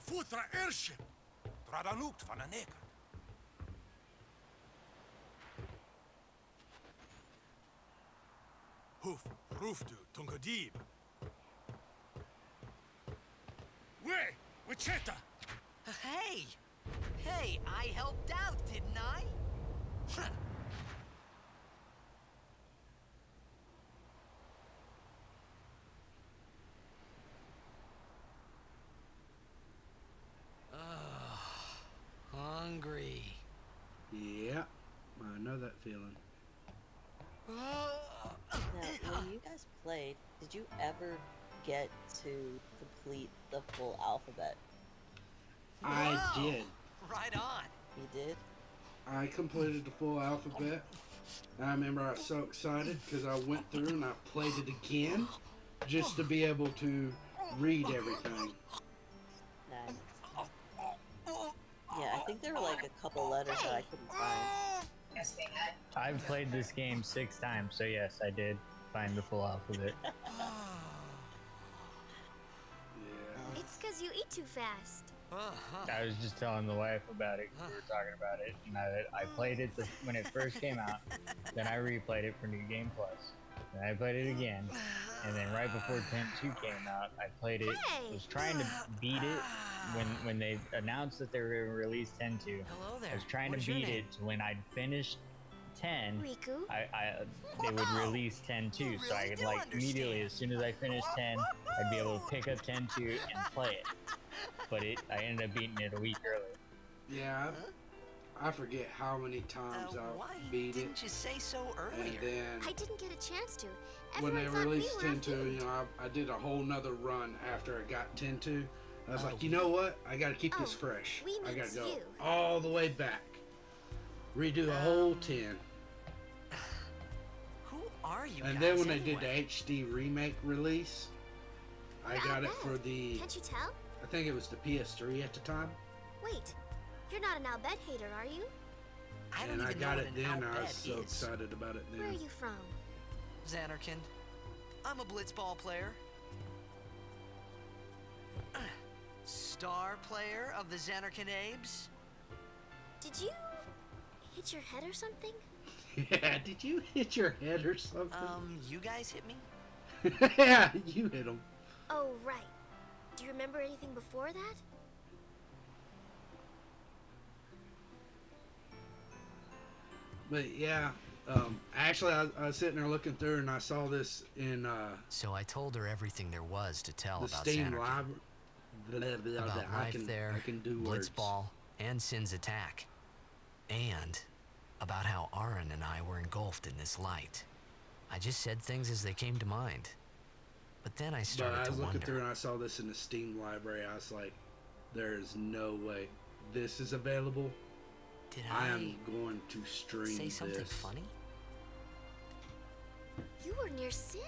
Futra airship! Dradanukt van een neker. Hoef, roefdu, tungadib. Wee, wacheta! Hey! Hey, I helped out, didn't I? Hungry. Yeah, I know that feeling. Now, when you guys played, did you ever get to complete the full alphabet? I did. Right on. You did? I completed the full alphabet. I remember I was so excited because I went through and I played it again just to be able to read everything. Nice. Yeah, I think there were like a couple letters that I couldn't find. I've played this game 6 times, so yes, I did find the full alphabet. Yeah. It's because you eat too fast. I was just telling the wife about it. We were talking about it, and I played it when it first came out. Then I replayed it for New Game Plus. Then I played it again, and then right before 10.2 came out, I played it. Was trying to beat it when they announced that they were going to release 10.2. Hello there. I was trying What's to your beat name? it to when I'd finished 10. Riku? They would release 10.2, so I could do like immediately, understand. as soon as I finished 10, I'd be able to pick up 10.2 and play it. But I ended up beating it a week early. Yeah, I forget how many times Why I beat didn't it. you say so And earlier? then I didn't get a chance to. when Everyone they thought we released were 10.2, you know, I did a whole nother run after I got 10.2. I was like, you know what? I gotta keep this Oh, fresh. we I gotta means go you. all the way back. Redo a whole 10. Who are you And guys then when they anyway? did the HD remake release, I Not got it bad. for the, Can't you tell? I think it was the PS3 at the time. Wait, you're not an Albed hater, are you? I don't And I even got know it what then. an I was Al-Bed so is. excited about it Where are then. you from? Zanarkand. I'm a blitzball player. Star player of the Zanarkand Abes. Did you hit your head or something? Yeah, did you hit your head or something? You guys hit me? Yeah, you hit him. Oh, right. Do you remember anything before that? But yeah, actually, I was sitting there looking through and I saw this in So I told her everything there was to tell the about Steam Zanarkand. library. About life there, I can do words. Blitzball, and Sin's attack. And about how Aaron and I were engulfed in this light. I just said things as they came to mind. But then I But started I to was looking wonder. through and I saw this in the Steam library. I was like, "There's no way this is available. Did I I am going to stream say something this." funny? You were near Sin.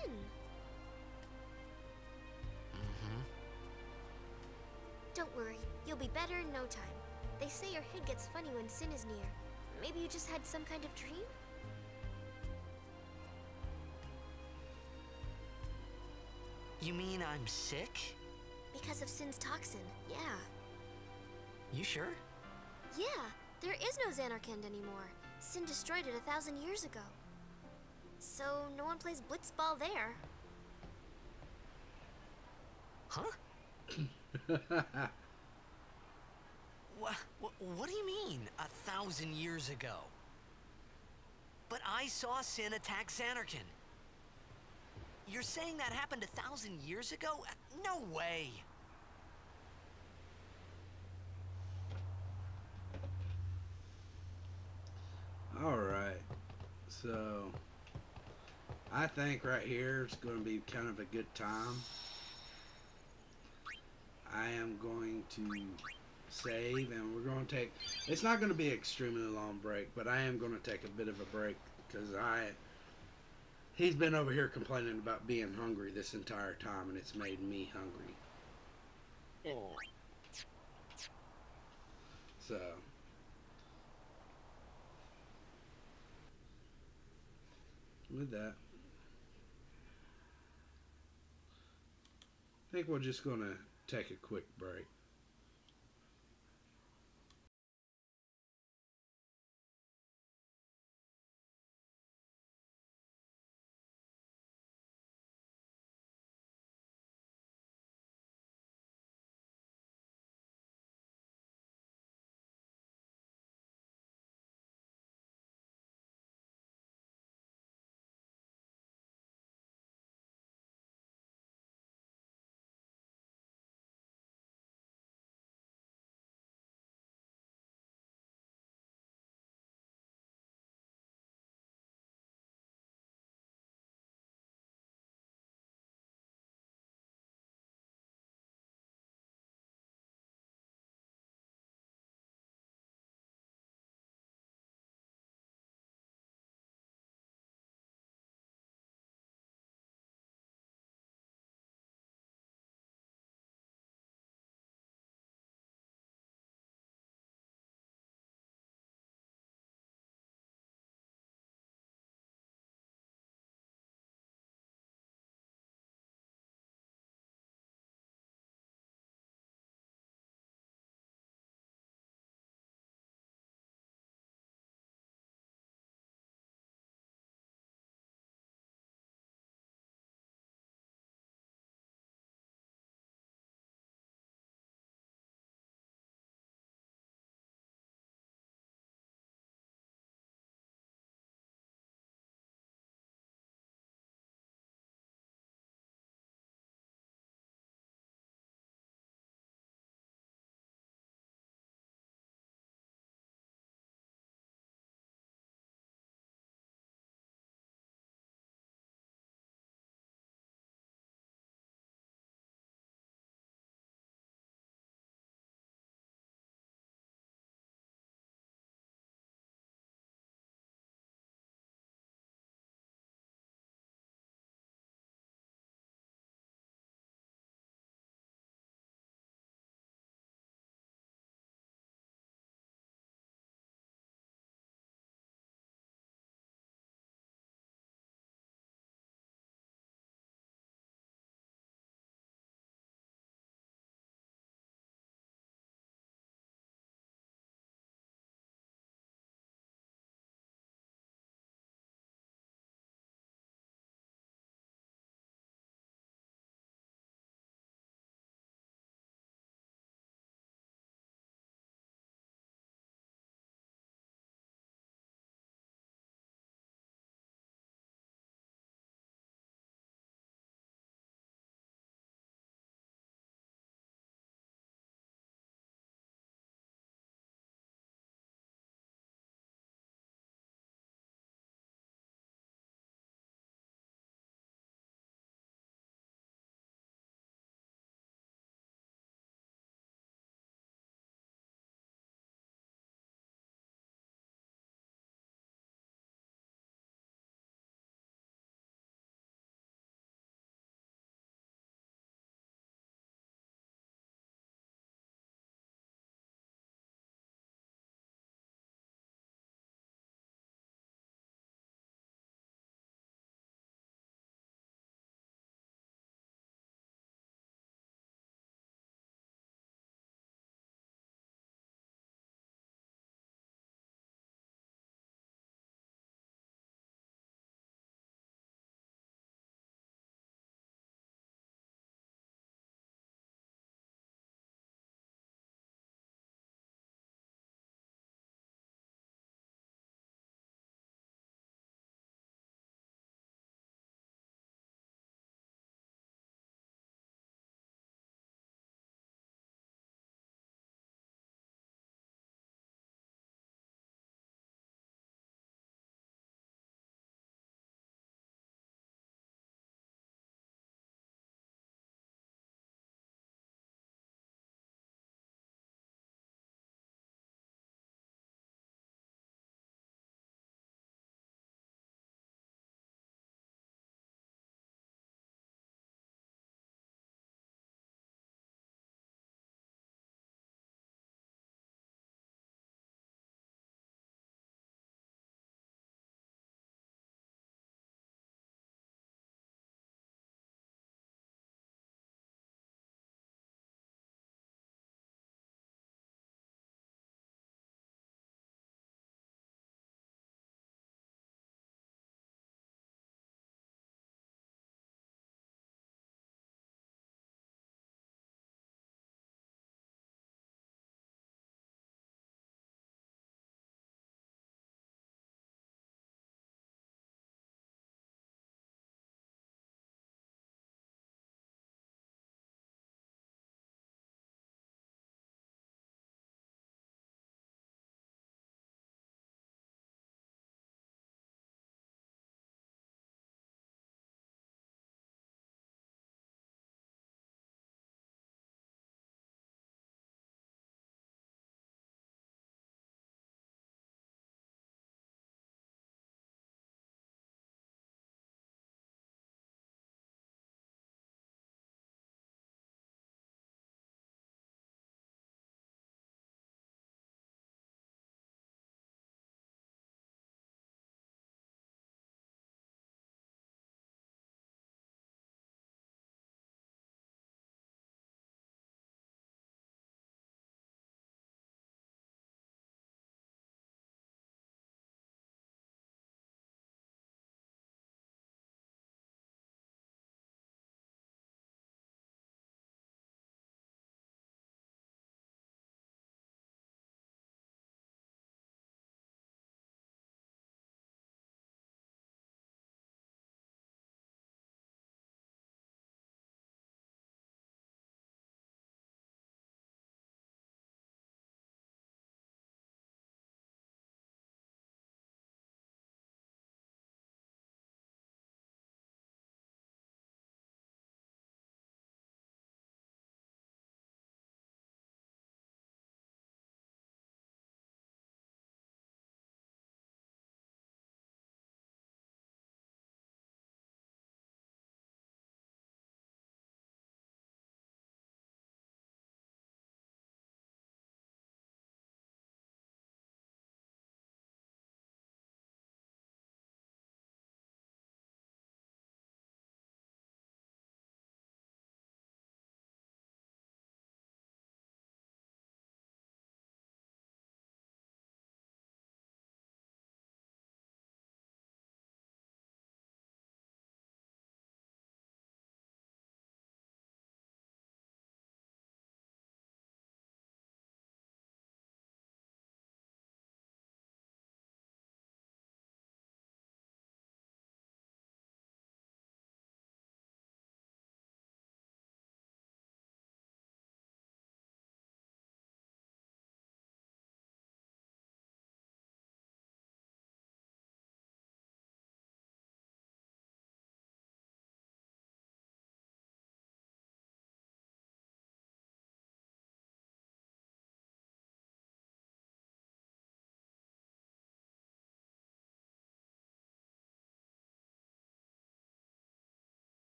Mm-hmm. Don't worry, you'll be better in no time. They say your head gets funny when Sin is near. Maybe you just had some kind of dream? You mean I'm sick? Because of Sin's toxin, yeah. You sure? Yeah, there is no Zanarkand anymore. Sin destroyed it 1,000 years ago. So no one plays blitzball there. Huh? What do you mean, 1,000 years ago? But I saw Sin attack Zanarkand. You're saying that happened 1,000 years ago? No way! Alright. So, I think right here is going to be kind of a good time. I am going to save, and we're going to take, it's not going to be an extremely long break, but I am going to take a bit of a break because he's been over here complaining about being hungry this entire time, and it's made me hungry. Oh. So, with that, I think we're just going to take a quick break.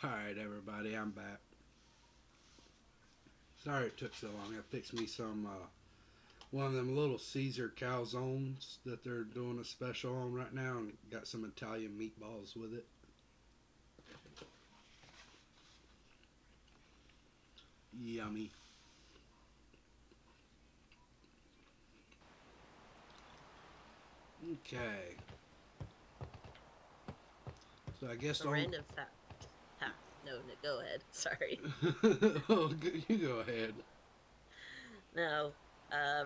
Alright, everybody, I'm back. Sorry it took so long. I fixed me some, one of them little Caesar calzones that they're doing a special on right now, and got some Italian meatballs with it. Yummy. Okay. So I guess A random fact. Ha, no, go ahead. Sorry. Oh, you go ahead. No,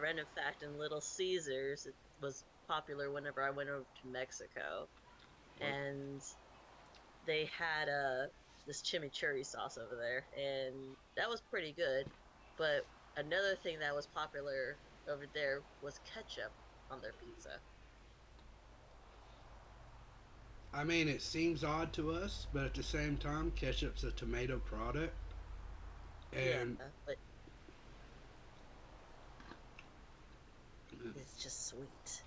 random fact in Little Caesars, it was popular whenever I went over to Mexico. What? And they had this chimichurri sauce over there, and that was pretty good. But another thing that was popular over there was ketchup on their pizza. I mean, it seems odd to us, but at the same time, ketchup's a tomato product. And yeah, but it's just sweet.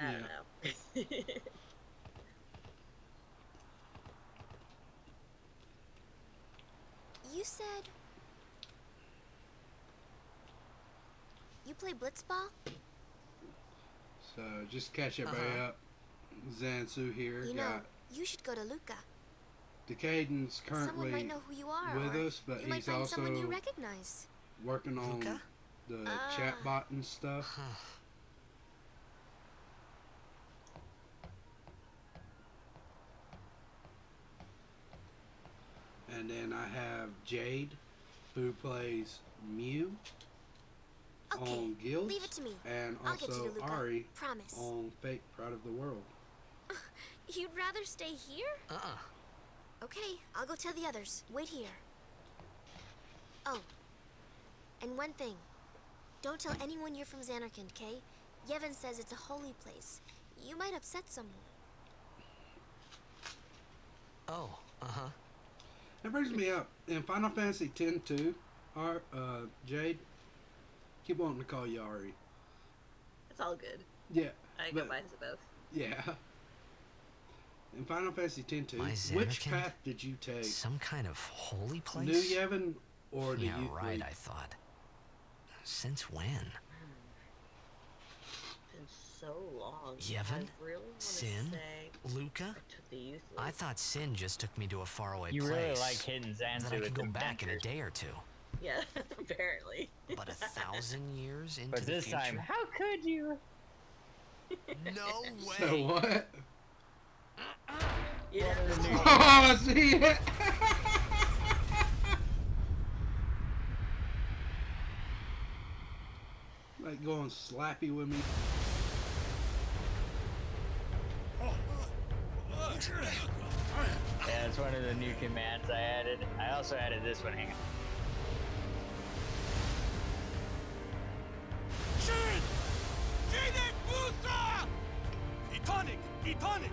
I don't know. You said you play blitzball? so just catch everybody up. Zansu here. You know, you should go to Luca. Decaden's Someone currently might know who you are, with or us, but you might he's find also someone you recognize. working on Luca? the chatbot and stuff. Huh. And then I have Jade, who plays Mew Okay, on Guilds, leave it to me. and I'll get also you to Luca. Ari Promise. on Fate Pride of the World. You'd rather stay here? Okay, I'll go tell the others. Wait here. Oh, and one thing. Don't tell anyone you're from Zanarkand, okay? Yevon says it's a holy place. You might upset someone. Oh, That brings me up. In Final Fantasy X-2, Jade, keep wanting to call you Ari. It's all good. Yeah. I but- got mine to both. Yeah. In Final Fantasy X-2, My which Zanarkand? path did you take? some kind of holy place? New Yevon or the Yeah, Youth right, League? I thought. Since when? Been so long. Yevon? I really want to Sin? say Luca? I took the youth I league. thought Sin just took me to a faraway You place. really like hitting Zansu that I with could go them back in a dentures. day or two. Yeah, apparently. But 1,000 years into But the this future? time, how could you? No way! So what? You never What a know. new- Oh, see it? Like going slappy with me. Yeah, it's one of the new commands I added. I also added this one. Hang on. Shin! Sinek Musa! Etonic! Etonic!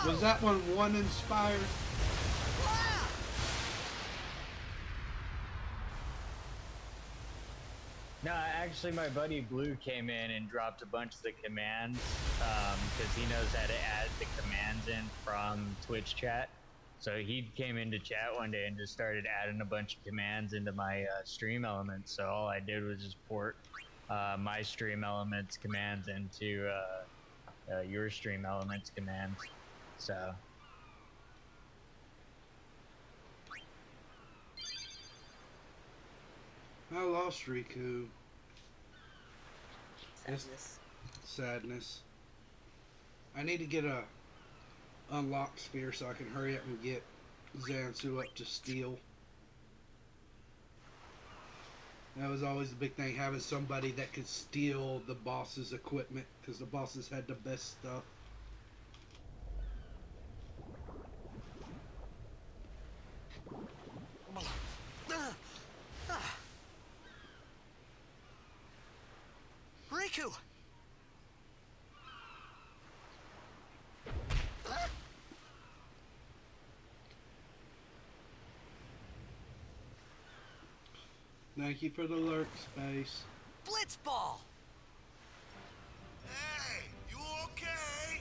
Was that one inspired? No, actually, my buddy Blue came in and dropped a bunch of the commands because he knows how to add the commands in from Twitch chat. So he came into chat one day and just started adding a bunch of commands into my stream elements. So all I did was just port my stream elements commands into your stream elements commands. So I lost Riku. Sadness. Sadness. I need to get a unlock sphere so I can hurry up and get Zansu up to steel. That was always the big thing, having somebody that could steal the boss's equipment, because the bosses had the best stuff. Riku! Thank you for the lurk, Space. Blitzball! Hey, you okay?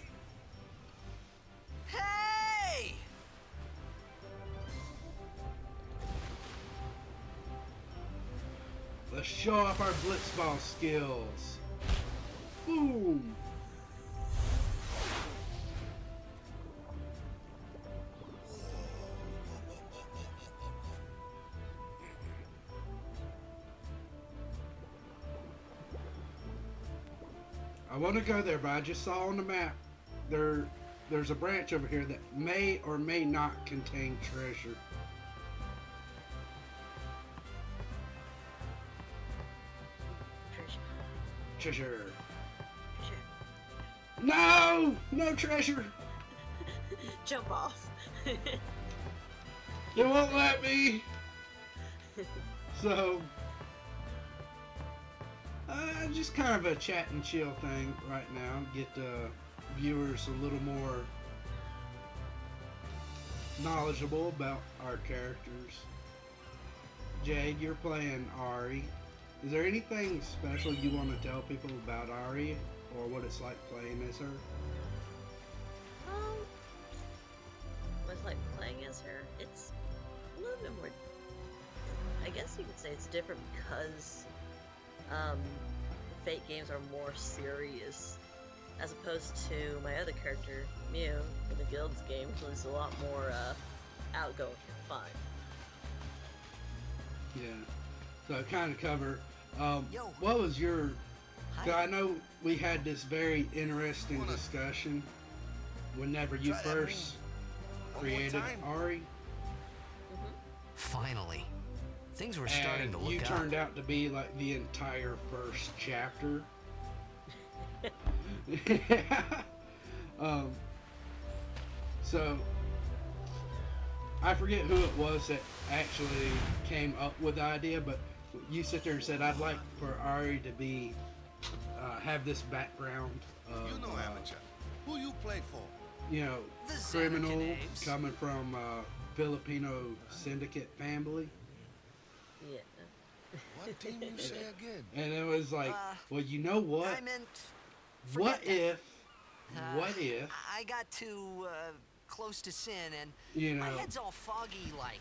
Hey! Let's show off our blitzball skills. Boom! I want to go there, but I just saw on the map there's a branch over here that may or may not contain treasure. Treasure. No! No treasure! Jump off. It won't let me! So, just kind of a chat and chill thing right now. Get viewers a little more knowledgeable about our characters. Jade, you're playing Ari. Is there anything special you want to tell people about Ari, or what it's like playing as her? What's like playing as her? It's a little bit more. I guess you could say it's different because the Fate games are more serious, as opposed to my other character, Mew, in the Guilds game, who's a lot more outgoing and fun. Yeah. So I kind of cover. What was your? 'Cause I know we had this very interesting discussion whenever you first created Ari. Finally, things were starting to look you up. turned out to be like the entire first chapter. So I forget who it was that actually came up with the idea, but you sit there and said, I'd like for Ari to be have this background of, You know, amateur. Who you play for? you know, The criminal Zanarkand apes. coming from Filipino syndicate family. Yeah. What team you say again? And it was like, well, you know what? I meant. What forget if, what if, I got too close to sin and you my know, head's all foggy like.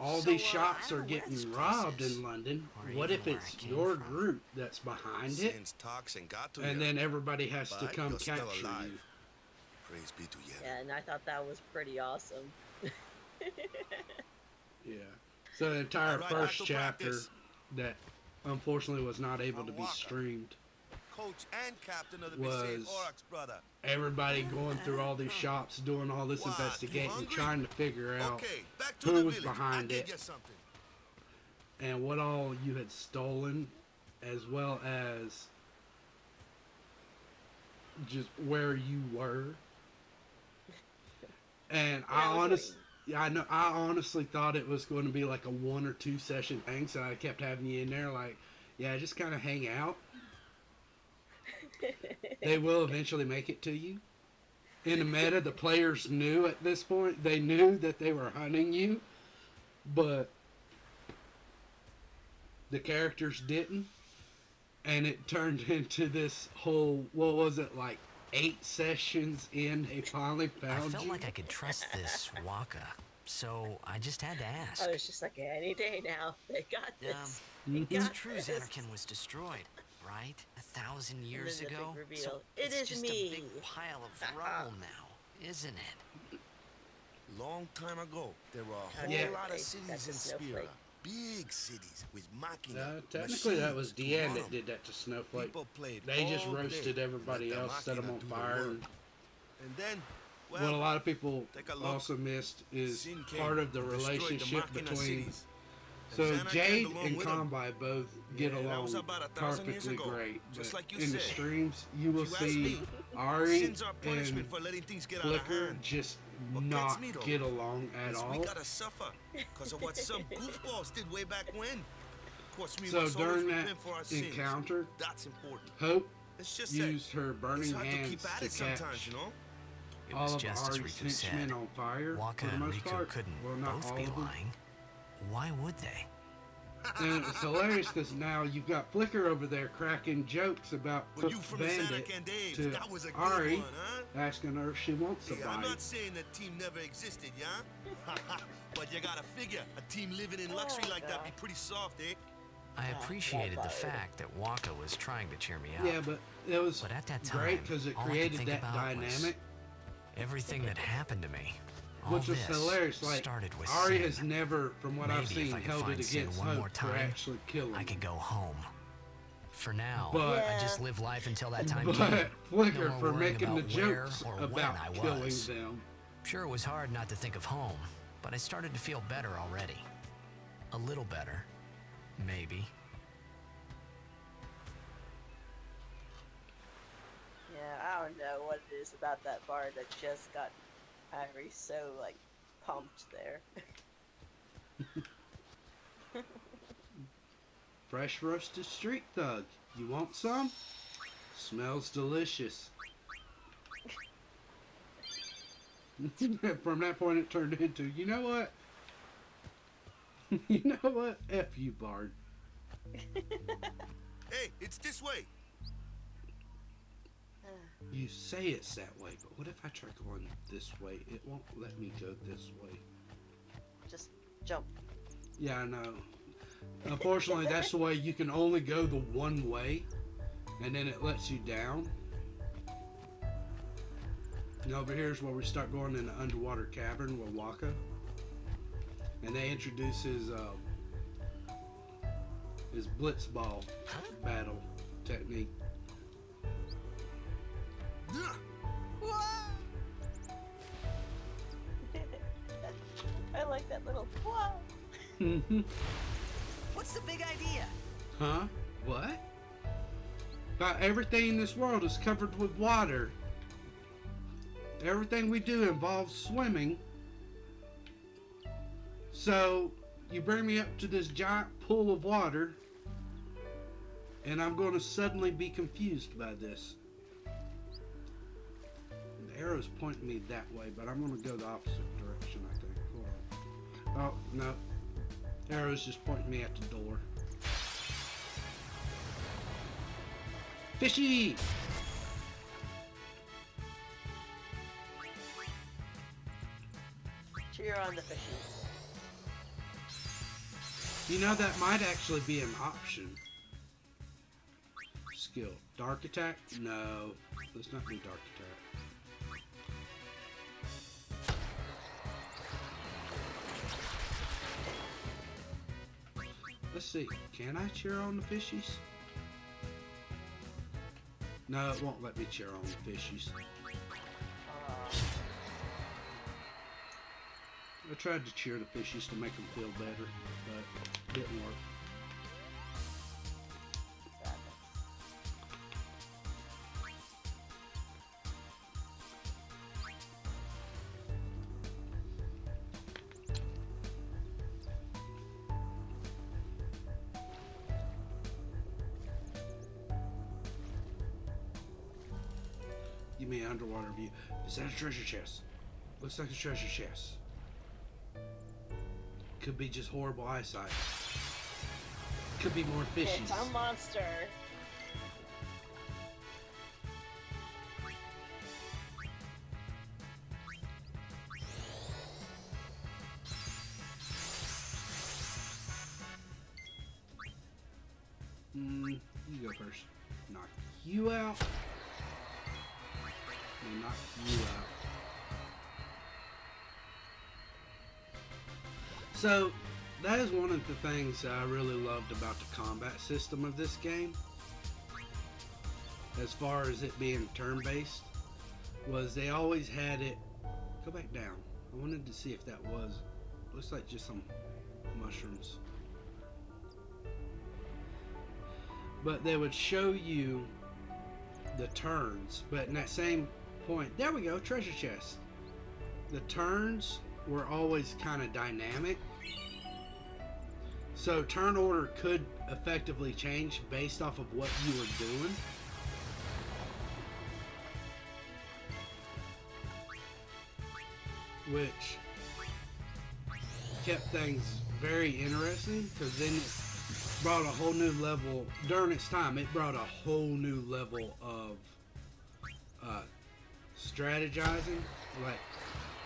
all So, these I shops don't are know where getting this place robbed is, in London. or What even if where it's I came your from. group that's behind it? Since talks and got to And you, then everybody has to but come you're still capture alive. you. Praise be to you. Yeah, and I thought that was pretty awesome. Yeah. So the entire Alright, first back to chapter practice. that unfortunately was not able to be Walker. streamed. Coach and captain of the Was- Bisayne Oryx, brother. Everybody going through all these shops, doing all this What, you investigating, hungry? trying to figure out Okay, back to who the was village. behind I it. give you something. and what all you had stolen, as well as just where you were. And I honestly thought it was going to be like a 1 or 2 session thing, so I kept having you in there like, yeah, just kind of hang out. They will eventually make it to you. In the meta, the players knew at this point, they knew that they were hunting you, but the characters didn't. And it turned into this whole, what was it, like 8 sessions in, they finally I found felt you. like I could trust this Waka, so I just had to ask. I was just like, any day now, they got this. Mhm. It's got true this. Zanarkand was destroyed, right? 1,000 years then the big ago? reveal. So It it's is just me. a big pile of rubble now, isn't it? Long time ago, there were a whole Yeah. lot of That's cities a in snowflake. Spira. Big cities with machina. Technically, that was machines to Deanne run that 'em. did that to Snowflake. People played They just all roasted day, everybody let the else, set them machina on do the fire. work. And then, What a lot of people take a look. also missed is Sin came part of the and destroyed the relationship machina between. cities. So And Zanarkand Jade along and with 'em. Combi both get Yeah, that along was about 1,000 years perfectly ago, great. just But like you in the said. streams, you will If you ask see me, Ari Sins are punishment and for letting things get out of Flicker hand. just What gets not me, though, get along at is all. we gotta suffer because of what some goofballs did way back when. Of course, we So must always during that repent for our sins. encounter, That's important. Hope It's just used her that burning it's hard to hands keep at to it sometimes, catch you know? It all was of just as Ari's Riku henchmen said. on fire Waka for the and most Riku part. couldn't Well, not both all be of them. lying. Why would they? And it's hilarious because now you've got Flicker over there cracking jokes about Well, you from the Bandit Zanarkand days. to That was a good Ari, one, huh? asking her if she wants a Hey, bite. I'm not saying that team never existed, yeah? But you gotta figure, a team living in luxury like that be pretty soft, eh? I appreciated the fact that Waka was trying to cheer me up. Yeah, but it was But at that time, great because it all I could created think that about dynamic, was everything that happened to me. All which was this hilarious. Like, started with Ari Sin. has never, from what I've Maybe if seen, I could held it find Sin against one more Hope for time, actually killing I him. could go home. For now, But- I just live life until that time But came. Flicker No more for worrying making the about where jokes or when about I killing was. them. Sure, it was hard not to think of home, but I started to feel better already. A little better. Maybe. Yeah, I don't know what it is about that bar that just got Irie so, like, pumped there. Fresh roasted street thug. You want some? Smells delicious. From that point it turned into, you know what? You know what? F you, Bard. Hey, it's this way. You say it's that way, but what if I try going this way? It won't let me go this way. Just jump. Yeah, I know. Unfortunately, that's the way you can only go the one way, and then it lets you down. And over here's where we start going in the underwater cavern with Waka. And they introduce his blitzball battle technique. I like that little wow. What's the big idea? Huh? What? About everything in this world is covered with water. Everything we do involves swimming. So, you bring me up to this giant pool of water, and I'm going to suddenly be confused by this. The arrow's pointing me that way, but I'm going to go the opposite direction, I think. Hold on. Oh, no. Arrow's just pointing me at the door. Fishy! Cheer on the fishies. You know, that might actually be an option. Skill. Dark attack? No. Let's not do dark attack. Let's see. Can I cheer on the fishies? No, it won't let me cheer on the fishies. I tried to cheer the fishies to make them feel better, but it didn't work. Give me an underwater view. Is that a treasure chest? Looks like a treasure chest. Could be just horrible eyesight. Could be more fishies. It's a monster. You go first. Knock you out. And knock you out. So, that is one of the things I really loved about the combat system of this game. As far as it being turn-based, was they always had it. Go back down. I wanted to see if that was. Looks like just some mushrooms. But they would show you the turns, but in that same point, there we go, treasure chest. The turns were always kind of dynamic. So turn order could effectively change based off of what you were doing. Which kept things very interesting, because then brought a whole new level during its time. It brought a whole new level of strategizing. Like,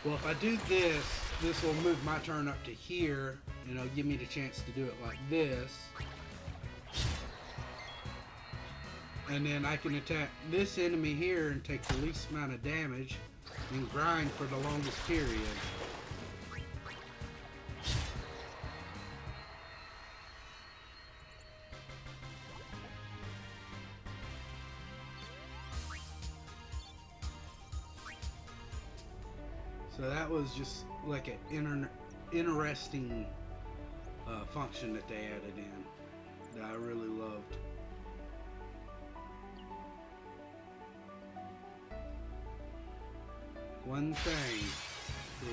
well, if I do this, this will move my turn up to here, and it'll give me the chance to do it like this. And then I can attack this enemy here and take the least amount of damage and grind for the longest period. So that was just like an interesting function that they added in that I really loved. One thing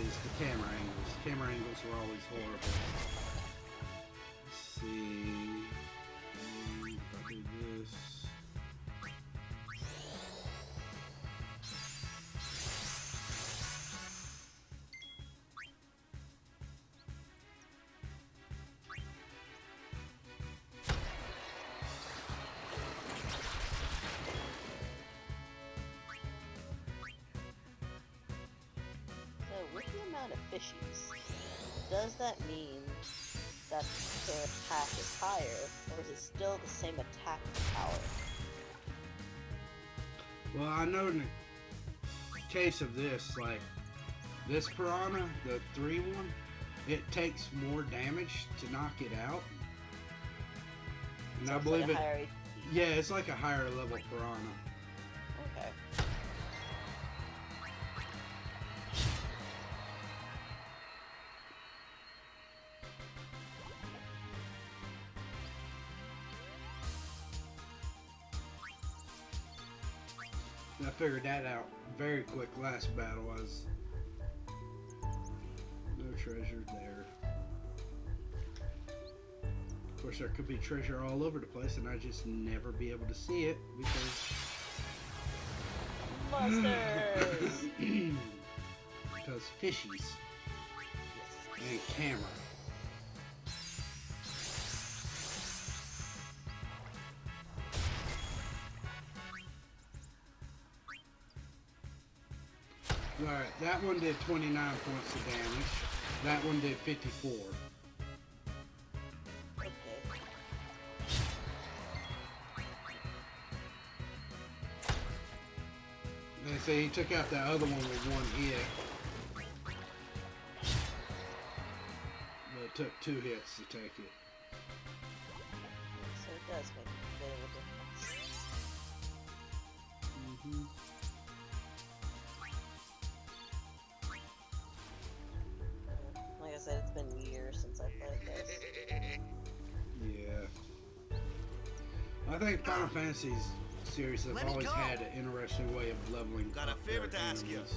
is the camera angles. Camera angles were always horrible. Let's see. If I do this. With the amount of fishies, does that mean that their attack is higher, or is it still the same attack power? Well, I know in the case of this, like this piranha, the 3 one, it takes more damage to knock it out. And So I it's believe like a it. higher Yeah, it's like a higher level piranha. Okay. And I figured that out very quick last battle. Was no treasure there. Of course, there could be treasure all over the place, and I just never be able to see it because Monsters! because fishies and camera. Alright, that one did 29 points of damage. That one did 54. Okay. And so he took out that other one with one hit. But it took 2 hits to take it. So it does make a bit of a difference. Mm-hmm. Like I said, it's been years since I played this. Yeah. I think Final Fantasy's series have Let me always go. had an interesting way of leveling Got a up favor their to ask you. enemies.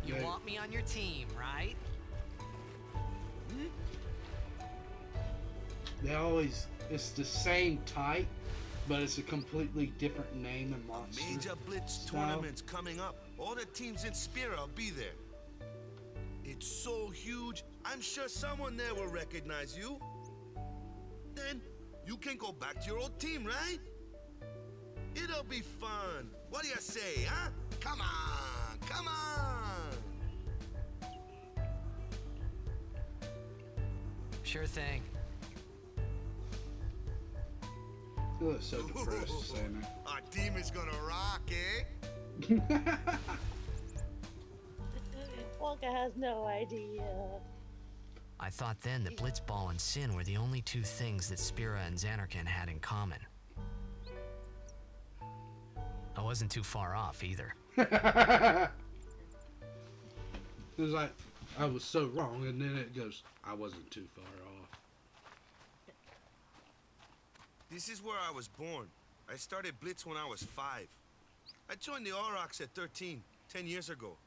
You Yeah. want me on your team, right? They always, it's the same type, but it's a completely different name and monster. Major Blitz style. tournament's coming up. All the teams in Spira will be there. It's so huge, I'm sure someone there will recognize you. Then you can go back to your old team, right? It'll be fun. What do you say, huh? Come on, come on. Sure thing. You look so depressed saying Our team is gonna rock, eh? that. Wonka has no idea. I thought then that Blitzball and Sin were the only 2 things that Spira and Zanarkand had in common. I wasn't too far off either. It was like, I was so wrong, and then it goes, I wasn't too far off. This is where I was born. I started Blitz when I was 5. I joined the Aurochs at 13, 10 years ago.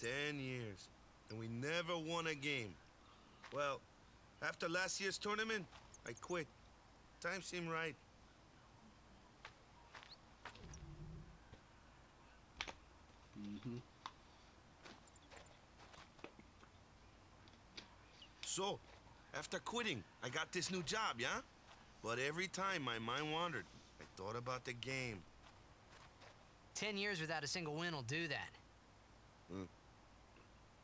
10 years, and we never won a game. Well, after last year's tournament, I quit. Time seemed right. Mm-hmm. So, After quitting, I got this new job, yeah? But every time my mind wandered, I thought about the game. 10 years without a single win will do that.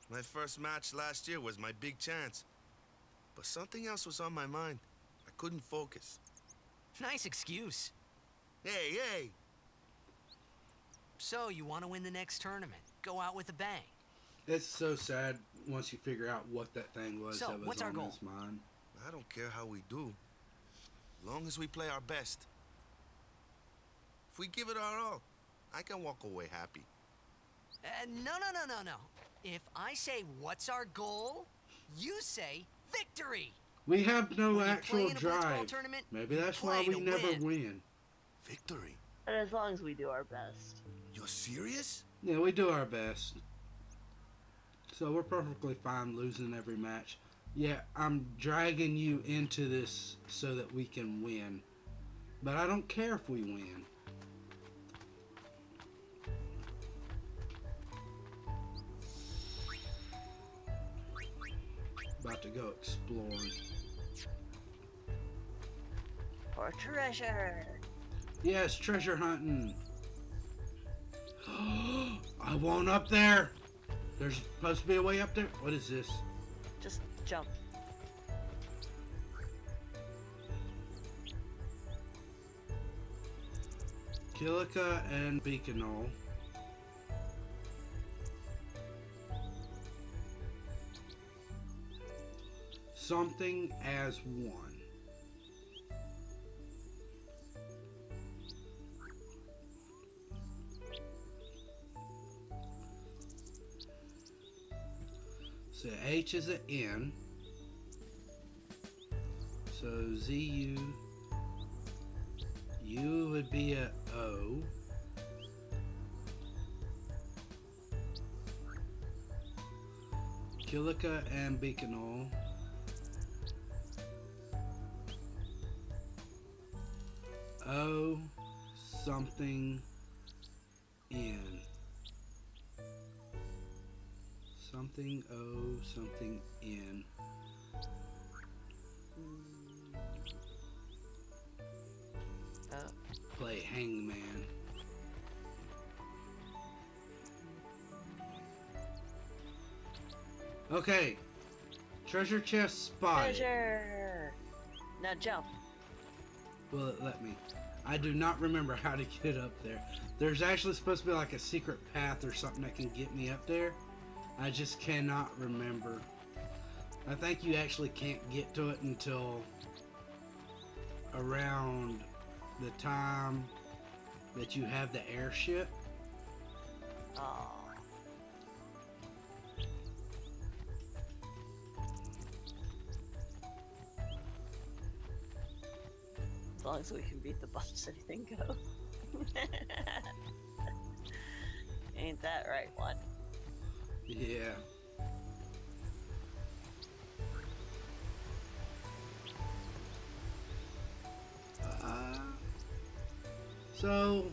My first match last year was my big chance. But something else was on my mind. I couldn't focus. Nice excuse. Hey, hey! So, you want to win the next tournament? Go out with a bang. It's so sad once you figure out what that thing was So, that was what's our on goal? his mind. I don't care how we do. As long as we play our best. If we give it our all, I can walk away happy. No. If I say, what's our goal? You say, victory! We have no When you actual play in a blitzball drive. tournament, Maybe you that's why play we to never win. win. Victory? But as long as we do our best. You're serious? Yeah, we do our best. So we're perfectly fine losing every match. Yeah, I'm dragging you into this so that we can win. But I don't care if we win. About to go exploring. For treasure! Yes, treasure hunting. I won't up there. There's supposed to be a way up there. What is this? Just jump. Kilika and Beaconol. Something as one. So H is an N. So ZU. U would be a O. Kilika and Beaconol. O something N. Something O something N. Play Hangman. Okay. Treasure chest spotted. Treasure! Now jump. Will it let me? I do not remember how to get up there. There's actually supposed to be like a secret path or something that can get me up there. I just cannot remember. I think you actually can't get to it until around the time that you have the airship. Oh. As long as we can beat the boss, anything goes. Ain't that right, one? Yeah. So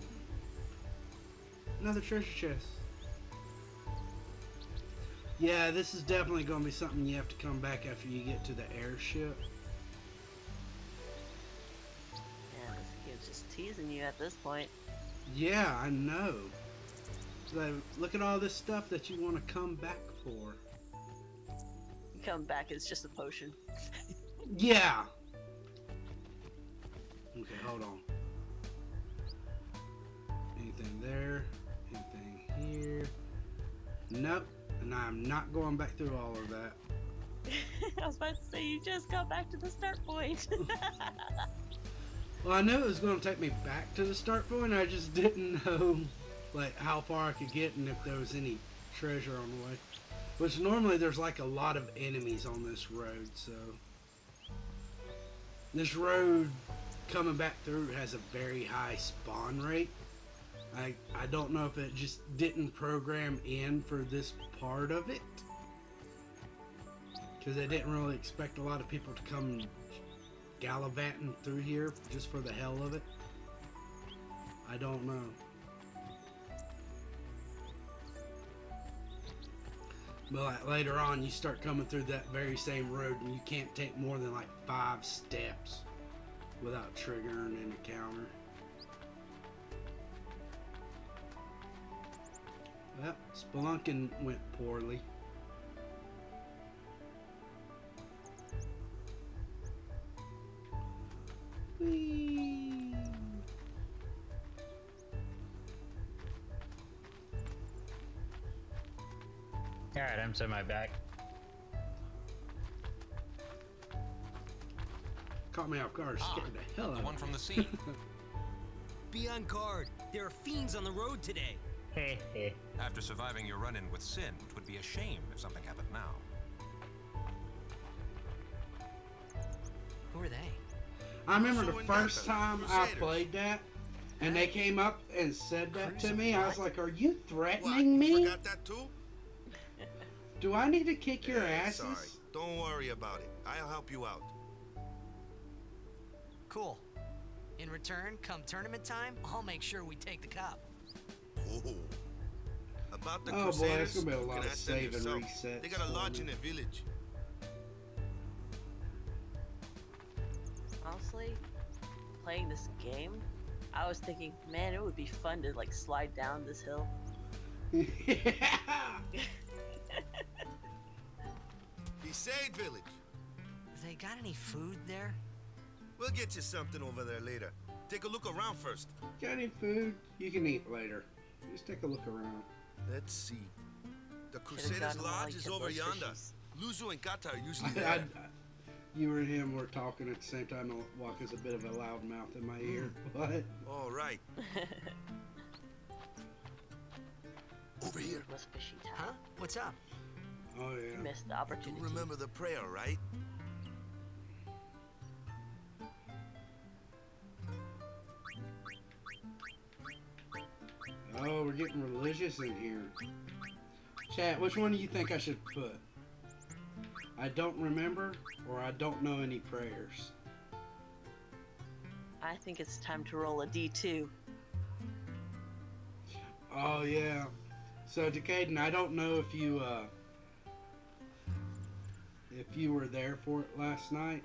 another treasure chest. Yeah, this is definitely going to be something you have to come back after you get to the airship. Yeah, this game's just teasing you at this point. Yeah, I know. Like, look at all this stuff that you want to come back for. You come back, it's just a potion. Yeah. Okay, hold on. Anything there? Anything here? Nope. And I'm not going back through all of that. I was about to say, you just got back to the start point. Well, I knew it was going to take me back to the start point. I just didn't know, like, how far I could get and if there was any treasure on the way. Which normally there's like a lot of enemies on this road, so this road coming back through has a very high spawn rate. I don't know if it just didn't program in for this part of it, because they didn't really expect a lot of people to come gallivanting through here just for the hell of it. I don't know. But like later on, you start coming through that very same road, and you can't take more than like 5 steps without triggering an encounter. Well, spelunking went poorly. Whee! Alright, I'm semi-back. Caught me off guard, scared the hell out The of one me. from the sea. Be on guard. There are fiends on the road today. Heh heh. After surviving your run-in with Sin, it would be a shame if something happened now. Who are they? I remember So the in first Gotham, time I Crusaders. played that, and they came up and said that to me. I was like, "Are you What? threatening You me? forgot that too? Do I need to kick your asses?" Sorry. Don't worry about it. I'll help you out. Cool. In return, come tournament time, I'll make sure we take the cup. Oh. About the Oh boy, Crusaders, it's gonna be a you lot can of ask them save and yourself. resets They got a for lodge me. in their village. Honestly, playing this game, I was thinking, man, it would be fun to like slide down this hill. Crusade village. They got any food there? We'll get you something over there later. Take a look around first. Got any food? You can eat later. Just take a look around. Let's see. The Should've Crusaders' gotten one, lodge like, is the over bush yonder. fishies. Luzu and Gata are usually I, there. you and him were talking at the same time. Walk is a bit of a loud mouth in my ear. What? All right. Over here. Was fishy town. Huh? What's up? Oh You yeah. missed the You opportunity. remember the prayer, right? Oh, we're getting religious in here. Chat, which one do you think I should put? I don't remember, or I don't know any prayers. I think it's time to roll a D2. Oh yeah. So Decaden, I don't know if you were there for it last night,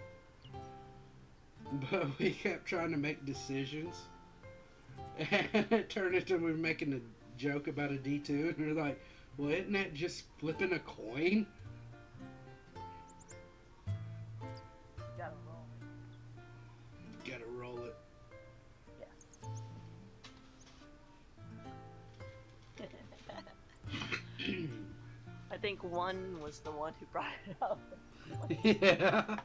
but we kept trying to make decisions, and it turned into we were making a joke about a D2, and we're like, well, isn't that just flipping a coin? Gotta roll. Gotta roll it. I think one was the one who brought it up. Yeah.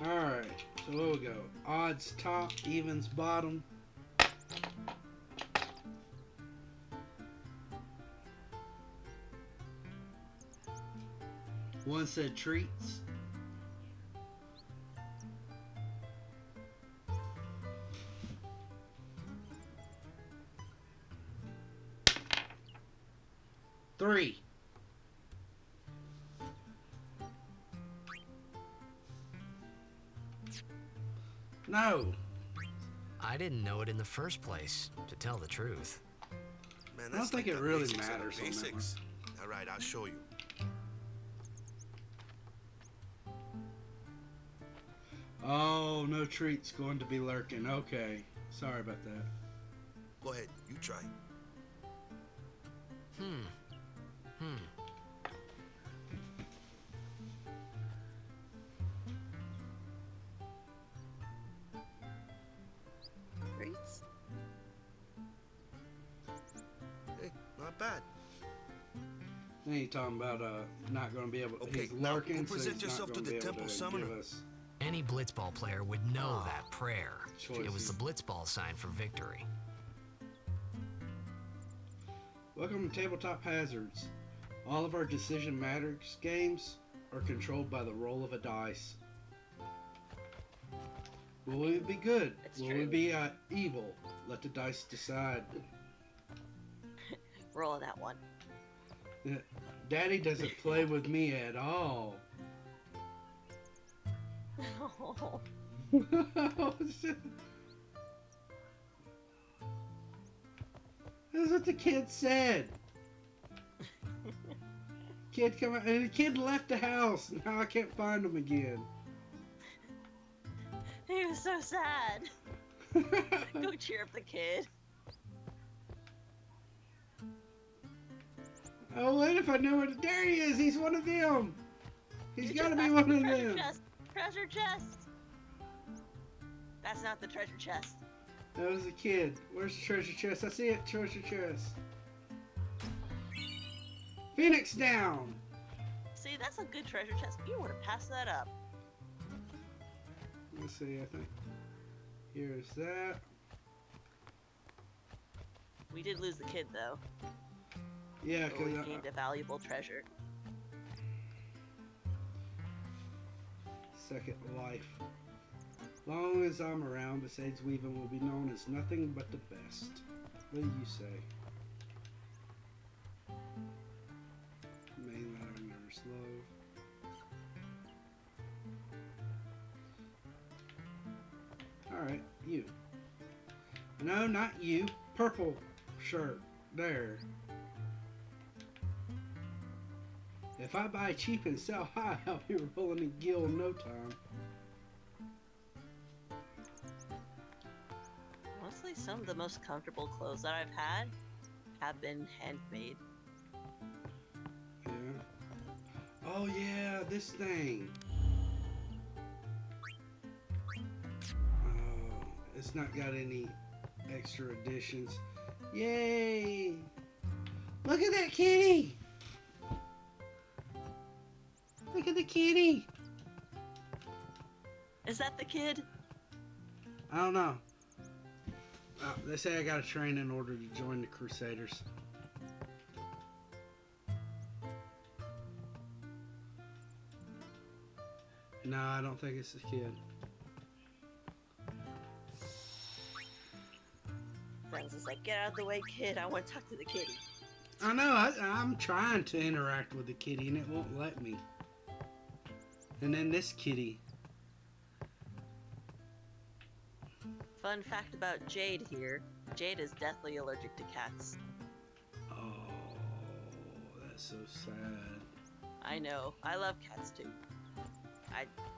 Alright, so where we go? Odds top, evens bottom. One said treats. Three. No. I didn't know it in the first place, to tell the truth. Man, I don't that's think like it the really basics of the matters on that Basics. All right, I'll show you. Oh, no treats going to be lurking. Okay. Sorry about that. Go ahead, you try. Treats? Hey, not bad. Then you talking about not going to be able. Okay, He's now, lurking, go so present he's yourself not to gonna the be able temple to summoner. give us Any blitzball player would know that prayer. It was choices. the blitzball sign for victory. Welcome to Tabletop Hazards. All of our decision matters games are controlled by the roll of a dice. Will we be good? It's Will true. we be evil? Let the dice decide. Roll that one. Daddy doesn't play with me at all. Oh, shit. That's what the kid said. Kid come out, and the kid left the house. Now I can't find him again. He was so sad. Go cheer up the kid. Oh, what if I knew where? There he is. He's one of them. He's You got to just be passed one the of treasure them. chest. Treasure chest. That's not the treasure chest. That was a kid. Where's the treasure chest? I see it. Treasure chest. Phoenix down. See, that's a good treasure chest. You would have passed that up. Let's see. I think here's that. We did lose the kid though. Yeah, But we because gained a valuable treasure. second life. Long as I'm around, the Sage Weaving will be known as nothing but the best. What do you say? Main letter under slow. Alright, you. No, not you. Purple shirt. There. If I buy cheap and sell high, I'll be rolling a gill in no time. Honestly, some of the most comfortable clothes that I've had have been handmade. Yeah. Oh yeah, this thing. Oh, it's not got any extra additions. Yay! Look at that kitty! Look at the kitty! Is that the kid? I don't know. They say I gotta train in order to join the Crusaders. No, I don't think it's the kid. Friends is like, get out of the way, kid. I want to talk to the kitty. I know, I'm trying to interact with the kitty and it won't let me. And then this kitty. Fun fact about Jade here. Jade is deathly allergic to cats. Oh, that's so sad. I know. I love cats too.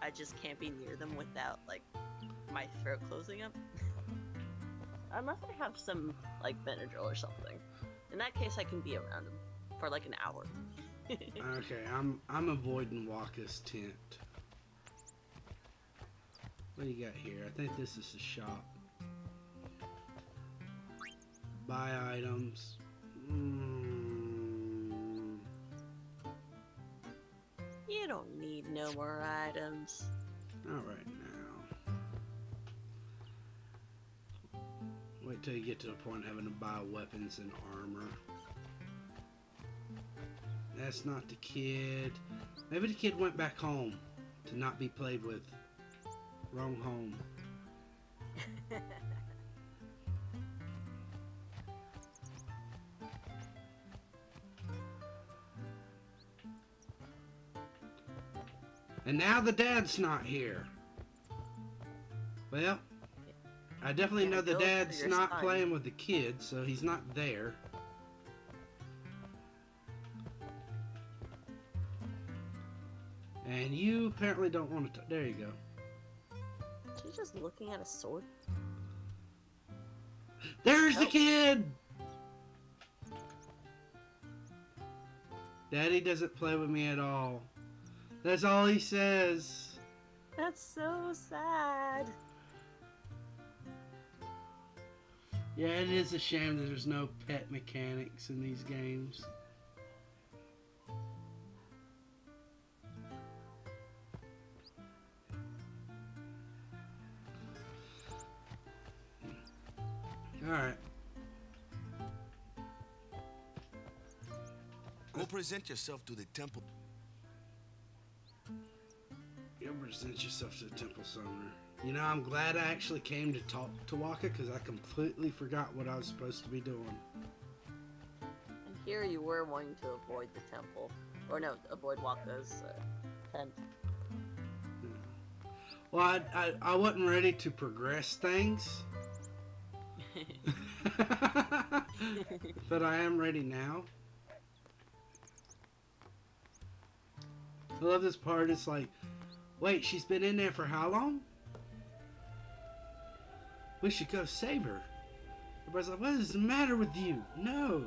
I just can't be near them without, like, my throat closing up. Unless I have some, like, Benadryl or something. In that case, I can be around them for, like, an hour. Okay, I'm avoiding Waka's tent. What do you got here? I think this is the shop. Buy items. You don't need no more items. Not right now. Wait till you get to the point of having to buy weapons and armor. That's not the kid. Maybe the kid went back home to not be played with. Wrong home. And now the dad's not here. Well, I definitely know the dad's not playing with the kids, so he's not there. And you apparently don't want to. There you go. She's just looking at a sword. There's the kid! Daddy doesn't play with me at all. That's all he says. That's so sad. Yeah, it is a shame that there's no pet mechanics in these games. Alright. Go present yourself to the temple. You present yourself to the temple summoner. You know, I'm glad I actually came to talk to Waka because I completely forgot what I was supposed to be doing. And here you were wanting to avoid the temple. Or no, avoid Waka's tent. Well, I wasn't ready to progress things. But I am ready now. I love this part. It's like, wait, she's been in there for how long? We should go save her. Everybody's like, what is the matter with you? No.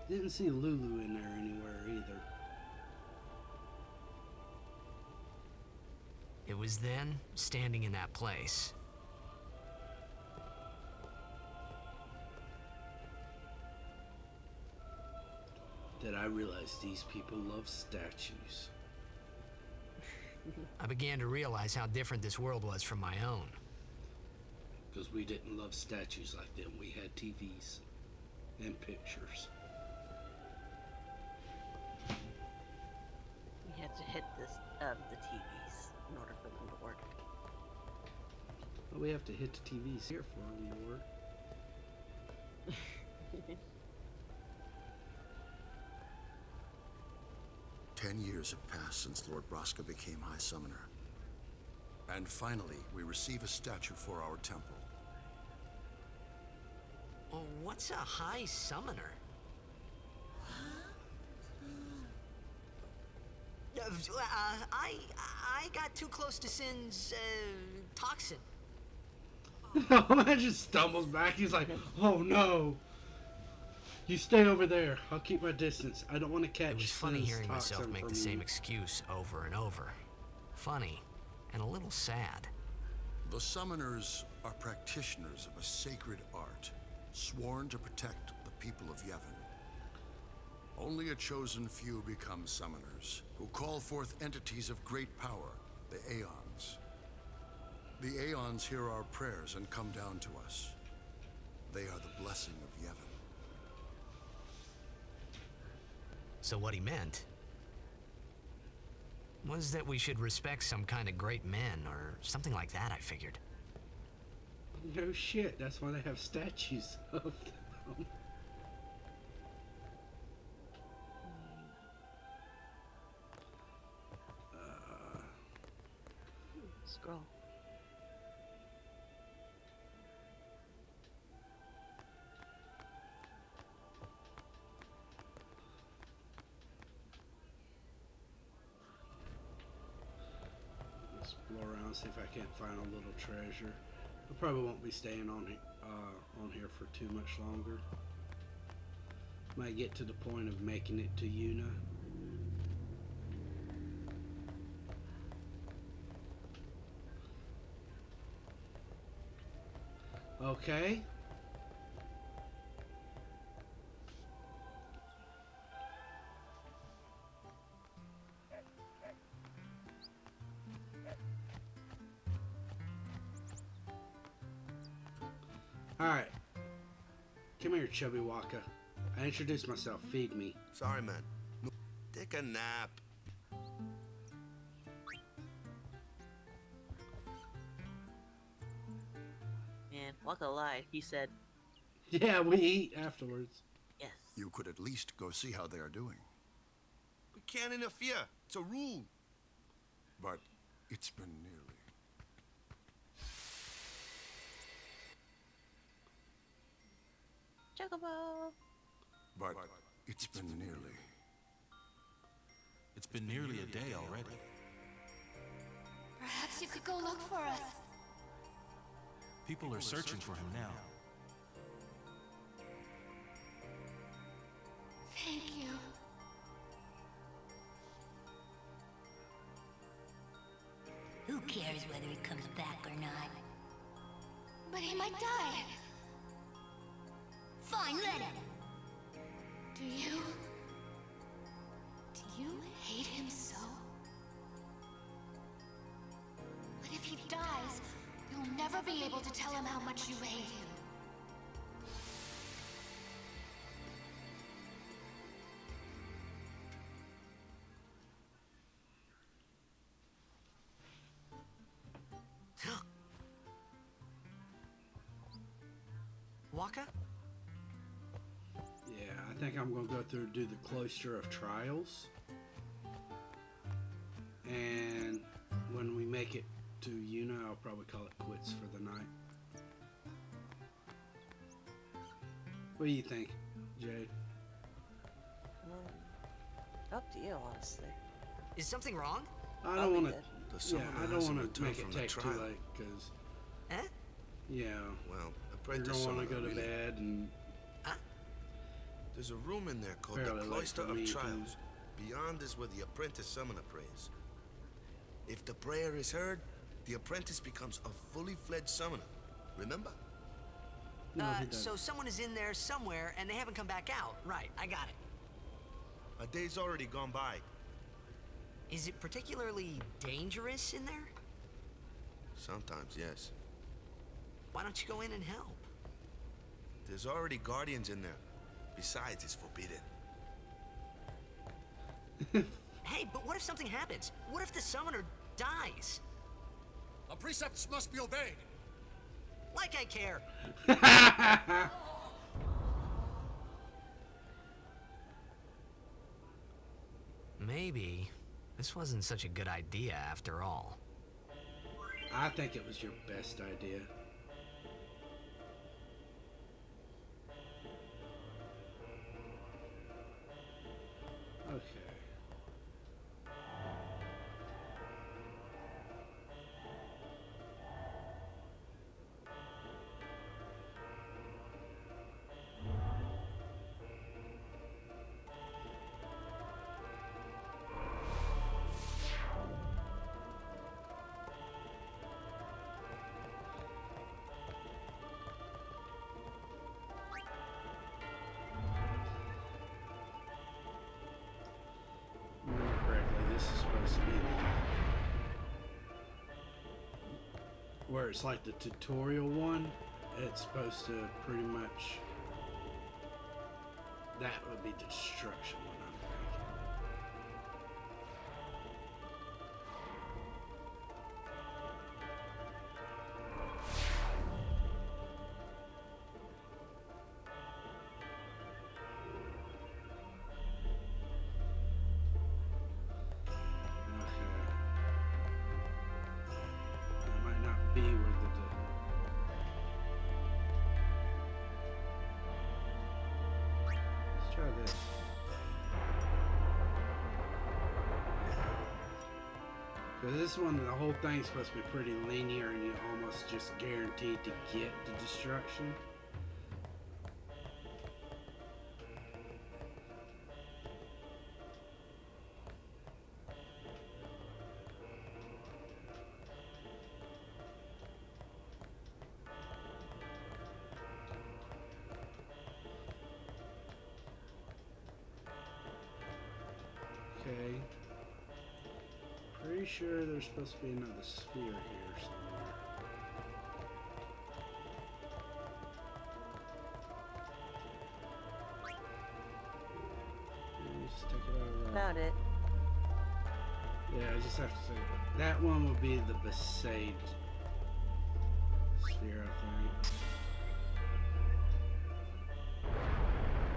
Didn't see Lulu in there anywhere either. It was then, standing in that place, that I realized these people love statues. I began to realize how different this world was from my own. Because we didn't love statues like them. We had TVs and pictures. We had to hit this the TVs in order for them to work. Well, we have to hit the TVs here for them to work. 10 years have passed since Lord Braska became High Summoner. And finally, we receive a statue for our temple. Oh, what's a High Summoner? I got too close to Sin's toxin. Oh, man just stumbles back. He's like, oh no. You stay over there. I'll keep my distance. I don't want to catch. It was funny Sin's hearing myself toxin make from the same you. excuse over and over. Funny, and a little sad. The summoners are practitioners of a sacred art, sworn to protect the people of Yevon. Only a chosen few become summoners, who call forth entities of great power, the Aeons. The Aeons hear our prayers and come down to us. They are the blessing of Yevon. So what he meant was that we should respect some kind of great men, or something like that, I figured. No shit. That's why they have statues of them. Scroll. Explore around, see if I can't find a little treasure. I probably won't be staying on here for too much longer. Might get to the point of making it to Yuna. Okay. Alright. Come here, Chubby Waka. I introduced myself. Feed me. Sorry, man. No, take a nap. Man, Waka lied. He said, Yeah, we eat afterwards. yes. You could at least go see how they are doing. We can't interfere. It's a rule. But it's been nearly. Chocobo. But it's been nearly. It's been nearly a day already. Perhaps you could go look for us. People are searching for him now. Thank you. Who cares whether he comes back or not? But he might die. Fine, let him. Do you hate him so? But if he dies, you'll never be able to tell him how much you hate him. Waka? Yeah, I think I'm going to go through and do the Cloister of Trials. And when we make it to Yuna, I'll probably call it quits for the night. What do you think, Jade? Up to you, honestly. Is something wrong? I don't want to. The Yeah, I don't want to make it take too late because. Eh? Yeah. Well, You're apprentice gonna want to summoner, go to really. bed and. There's a room in there called Fairly the late Cloister for of me, Trials. Beyond is where the apprentice summoner prays. If the prayer is heard, the apprentice becomes a fully fledged summoner. Remember? No, he doesn't. So someone is in there somewhere and they haven't come back out. Right, I got it. A day's already gone by. Is it particularly dangerous in there? Sometimes, yes. Why don't you go in and help? There's already guardians in there. Besides, it's forbidden. Hey, but what if something happens? What if the summoner dies? Our precepts must be obeyed. Like I care. Maybe this wasn't such a good idea after all. I think it was your best idea. Okay. Correctly, this is supposed to be where it's like the tutorial one. It's supposed to pretty much, that would be the destruction one, I'm be where let's try this. Because this one, the whole thing's supposed to be pretty linear and you're almost just guaranteed to get the destruction. Okay. Pretty sure there's supposed to be another sphere here somewhere. Let me just take it out of Found it. Yeah, I just have to say that one will be the Besaid sphere, I think.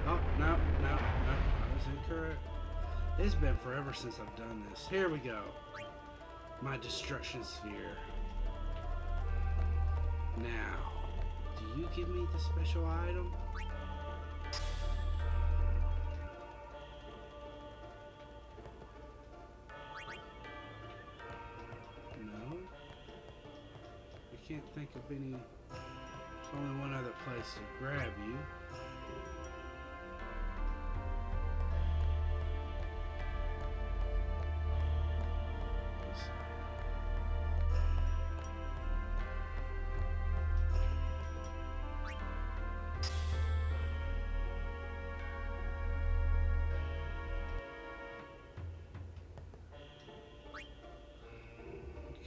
Oh, no, I was incorrect. It's been forever since I've done this. Here we go. My destruction sphere. Now, do you give me the special item? No? I can't think of any. There's only one other place to grab you.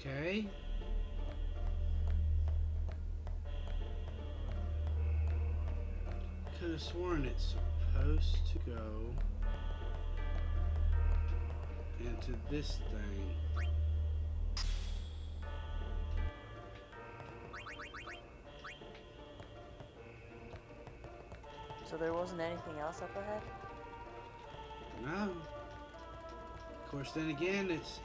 Okay. Could have sworn it's supposed to go into this thing. So there wasn't anything else up ahead? No. Of course, then again, it's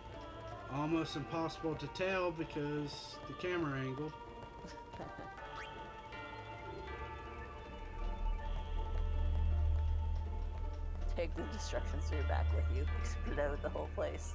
almost impossible to tell because the camera angle. Take the destruction sphere back with you. Explode the whole place.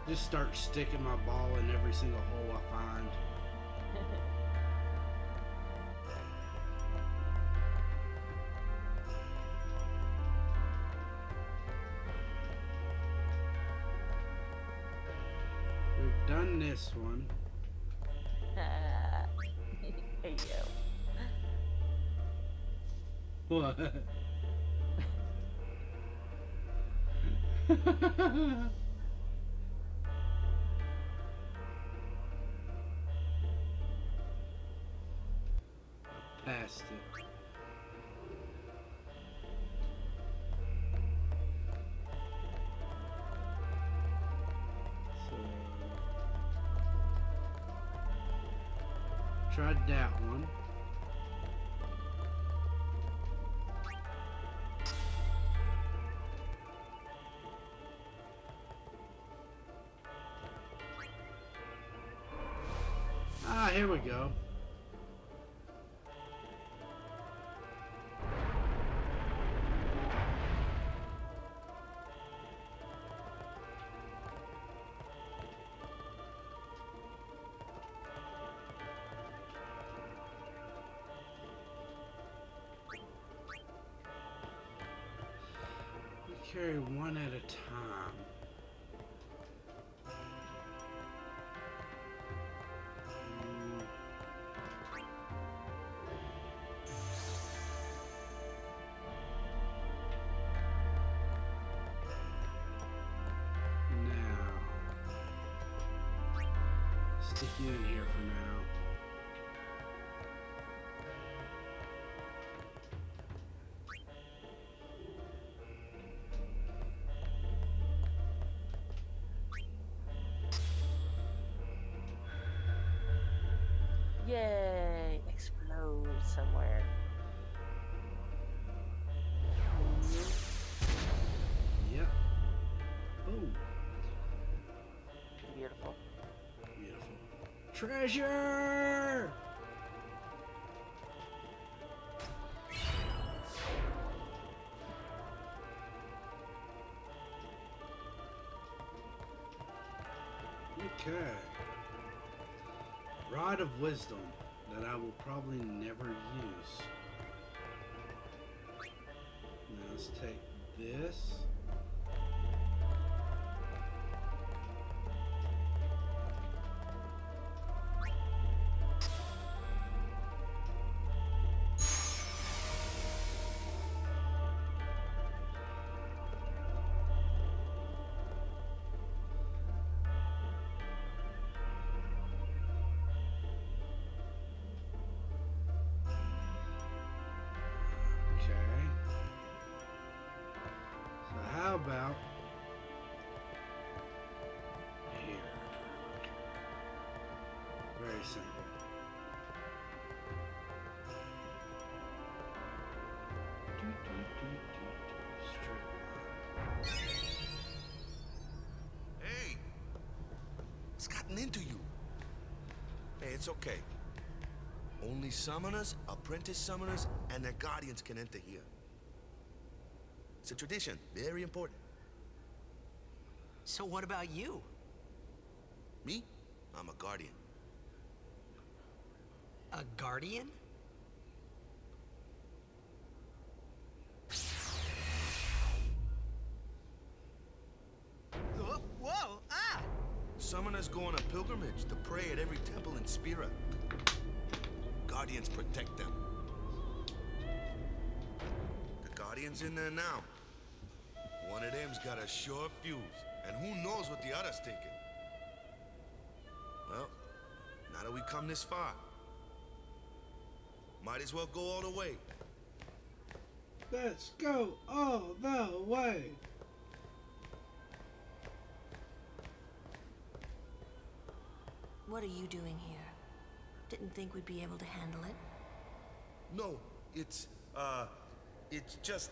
Just start sticking my ball in every single hole I find. We've done this one. Hey, yo. What? Past it. So tried that one. Ah, here we go. Carry one at a time. Now, stick you in here for now. Yay! Explode somewhere. Yep. Boom. Beautiful. Beautiful. Treasure! Okay. Rod of Wisdom that I will probably never use. Now let's take this. How about here? Very simple. Hey! What's gotten into you? Hey, it's okay. Only summoners, apprentice summoners, and their guardians can enter here. It's a tradition, very important. So what about you? Me? I'm a guardian. A guardian? Whoa! Ah! Summoners go on a pilgrimage to pray at every temple in Spira. Guardians protect them. Guardians in there now. One of them's got a sure fuse, and who knows what the other's thinking. Well, now that we come this far, might as well go all the way. Let's go all the way. What are you doing here? Didn't think we'd be able to handle it. No, it's just...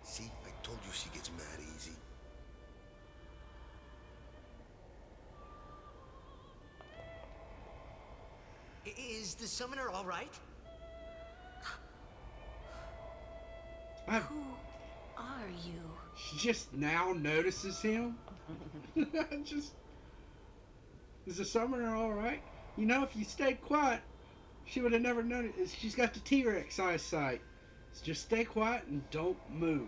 See, I told you she gets mad easy. Is the summoner all right? Who are you? She just now notices him. Just, is the summoner all right? You know, if you stayed quiet, she would have never noticed. She's got the T-Rex eyesight. So just stay quiet and don't move.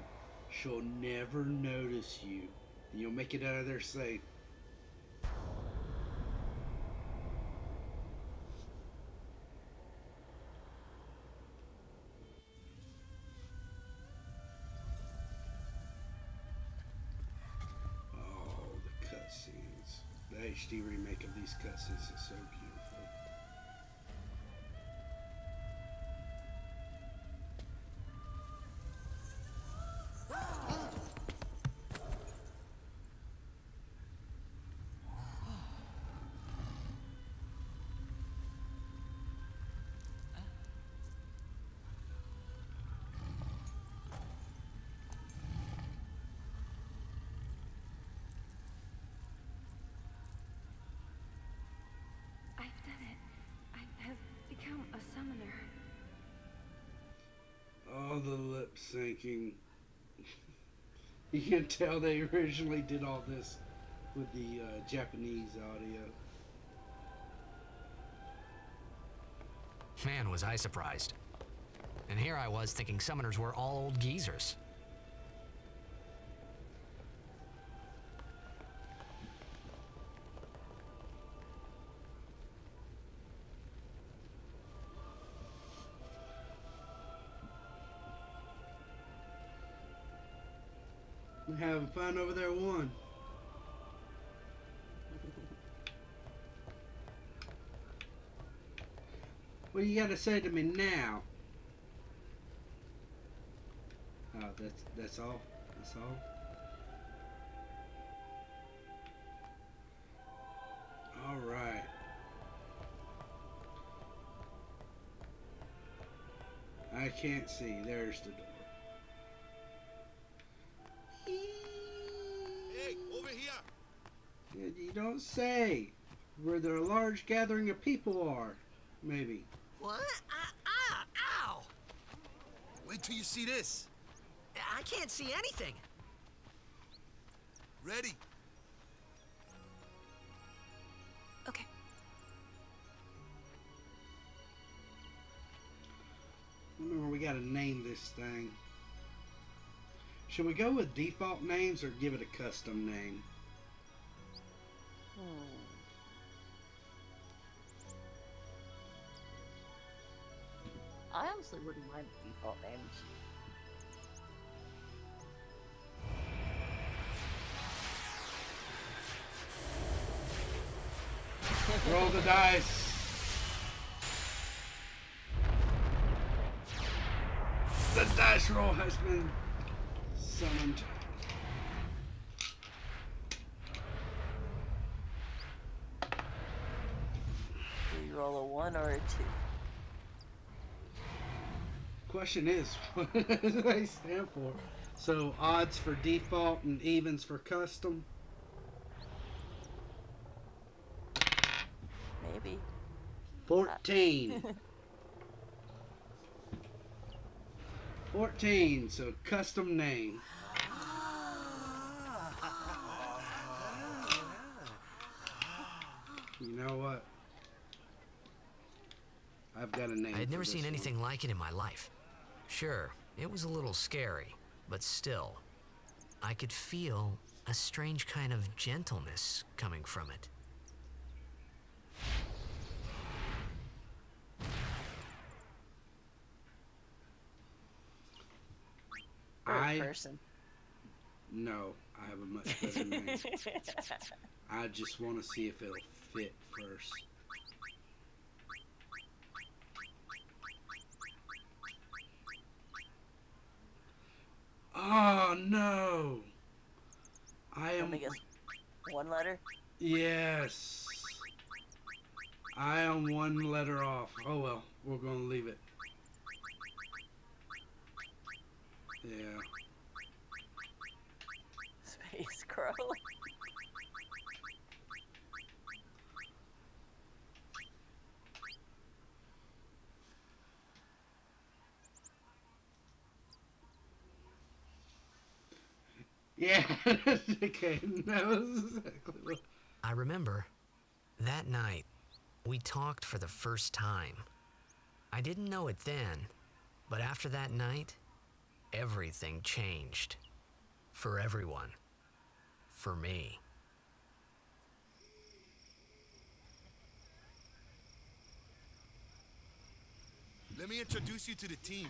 She'll never notice you. And you'll make it out of there safe. The HD remake of these cutscenes is so beautiful. All the lip syncing. You can tell they originally did all this with the Japanese audio. Man, was I surprised. And here I was thinking summoners were all old geezers. We're having fun over there, one. What do you got to say to me now? Oh, that's all. That's all. All right. I can't see. There's the door. Hey, over here! You don't say. Where there a large gathering of people are, maybe. What? Ow! Wait till you see this. I can't see anything. Ready? Okay. Remember, we gotta name this thing. Should we go with default names or give it a custom name? I honestly wouldn't mind the default names. Roll the dice. The dice roll has been summoned. Do you roll a 1 or a 2? Question is, what do they stand for? So odds for default and evens for custom? Maybe. 14. 14, so custom name. You know what? I've got a name. I had never for seen this anything one. like it in my life. Sure, it was a little scary, but still, I could feel a strange kind of gentleness coming from it. person. No, I have a much better name. I just want to see if it'll fit first. Oh no! I am. Let me guess. One letter? Yes. I am one letter off. Oh well, we're gonna leave it. Yeah. Space Crow. Yeah. Okay. That was exactly what. I remember that night we talked for the first time. I didn't know it then, but after that night, everything changed. For everyone. For me. Let me introduce you to the team.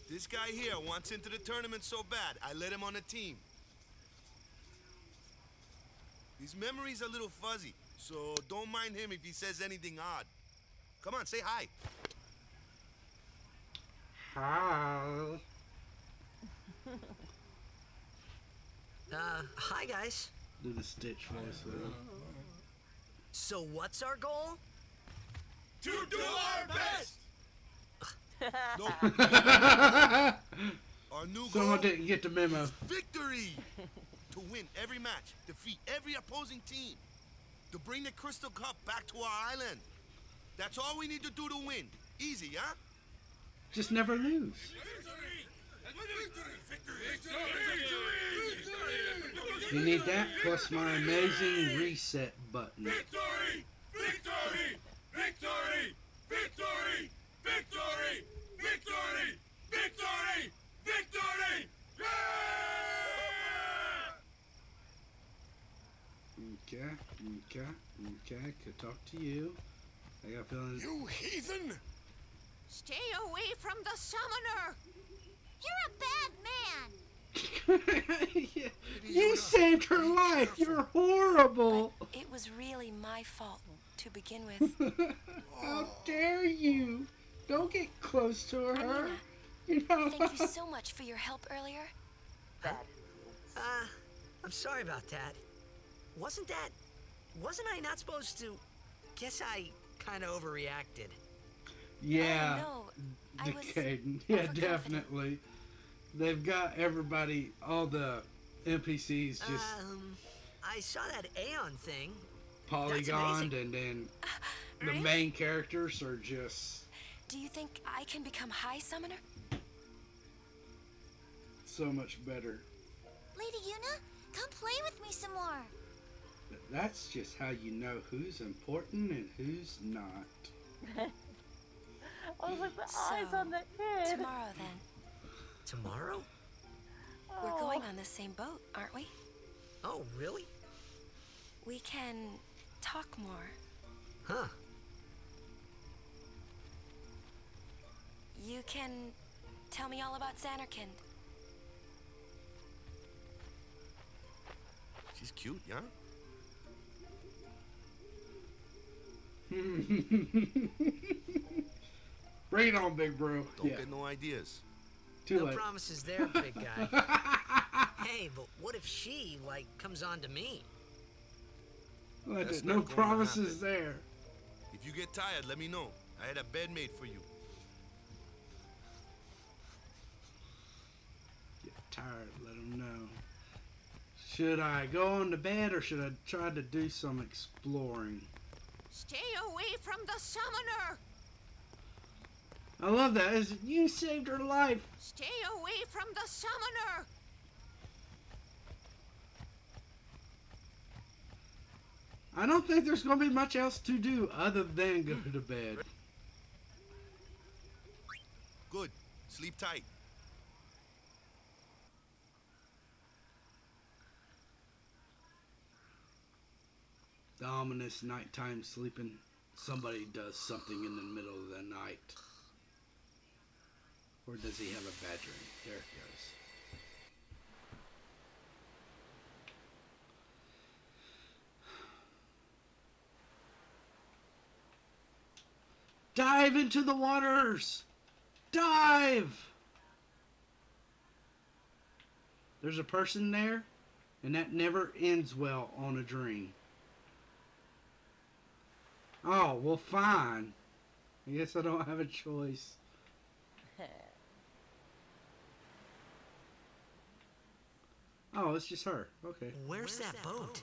This guy here wants into the tournament so bad, I let him on the team. His memory's a little fuzzy, so don't mind him if he says anything odd. Come on, say hi. Hi. Hi guys. Do the Stitch voice with him. So what's our goal? To do our best! No. Our new goal Someone didn't get the memo. is victory! To win every match, defeat every opposing team. To bring the Crystal Cup back to our island. That's all we need to do to win. Easy, huh? Just never lose. You need that plus my amazing reset button. Victory! Victory! Victory! Victory! Victory! Victory! Victory! Victory! Okay. Could talk to you. I got a feeling. You heathen! Stay away from the summoner! You're a bad man! You saved her life. You're horrible. But it was really my fault to begin with. How dare you? Don't get close to her. Anina, You know. thank you so much for your help earlier. I'm sorry about that. Wasn't I not supposed to? Guess I kind of overreacted. Yeah. Oh, no. I was Caden. Yeah, overconfident. definitely. They've got everybody, all the NPCs just I saw that Aeon thing. polygoned, and then the Really? main characters are just Do you think I can become High Summoner? so much better. Lady Yuna, come play with me some more. That's just how you know who's important and who's not. I was like, the So, eyes on that kid. Tomorrow then. Tomorrow? We're going on the same boat, aren't we? Oh, really? We can talk more. Huh. You can tell me all about Zanarkand. She's cute, yeah? Bring it on, big bro. Don't Yeah. get no ideas. Too No late. promises there, big guy. Hey, but what if she, comes on to me? That's No not gonna promises happen. there. If you get tired, let me know. I had a bed made for you. Get tired, let them know. Should I go on to bed or should I try to do some exploring? Stay away from the summoner! I love that. You saved her life. Stay away from the summoner! I don't think there's going to be much else to do other than go to bed. Good. Sleep tight. The ominous nighttime sleeping. Somebody does something in the middle of the night. Or does he have a bad dream? There it goes. Dive into the waters! Dive! There's a person there, and that never ends well on a dream. Oh, well, fine. I guess I don't have a choice. Oh, it's just her. Okay. Where's that boat?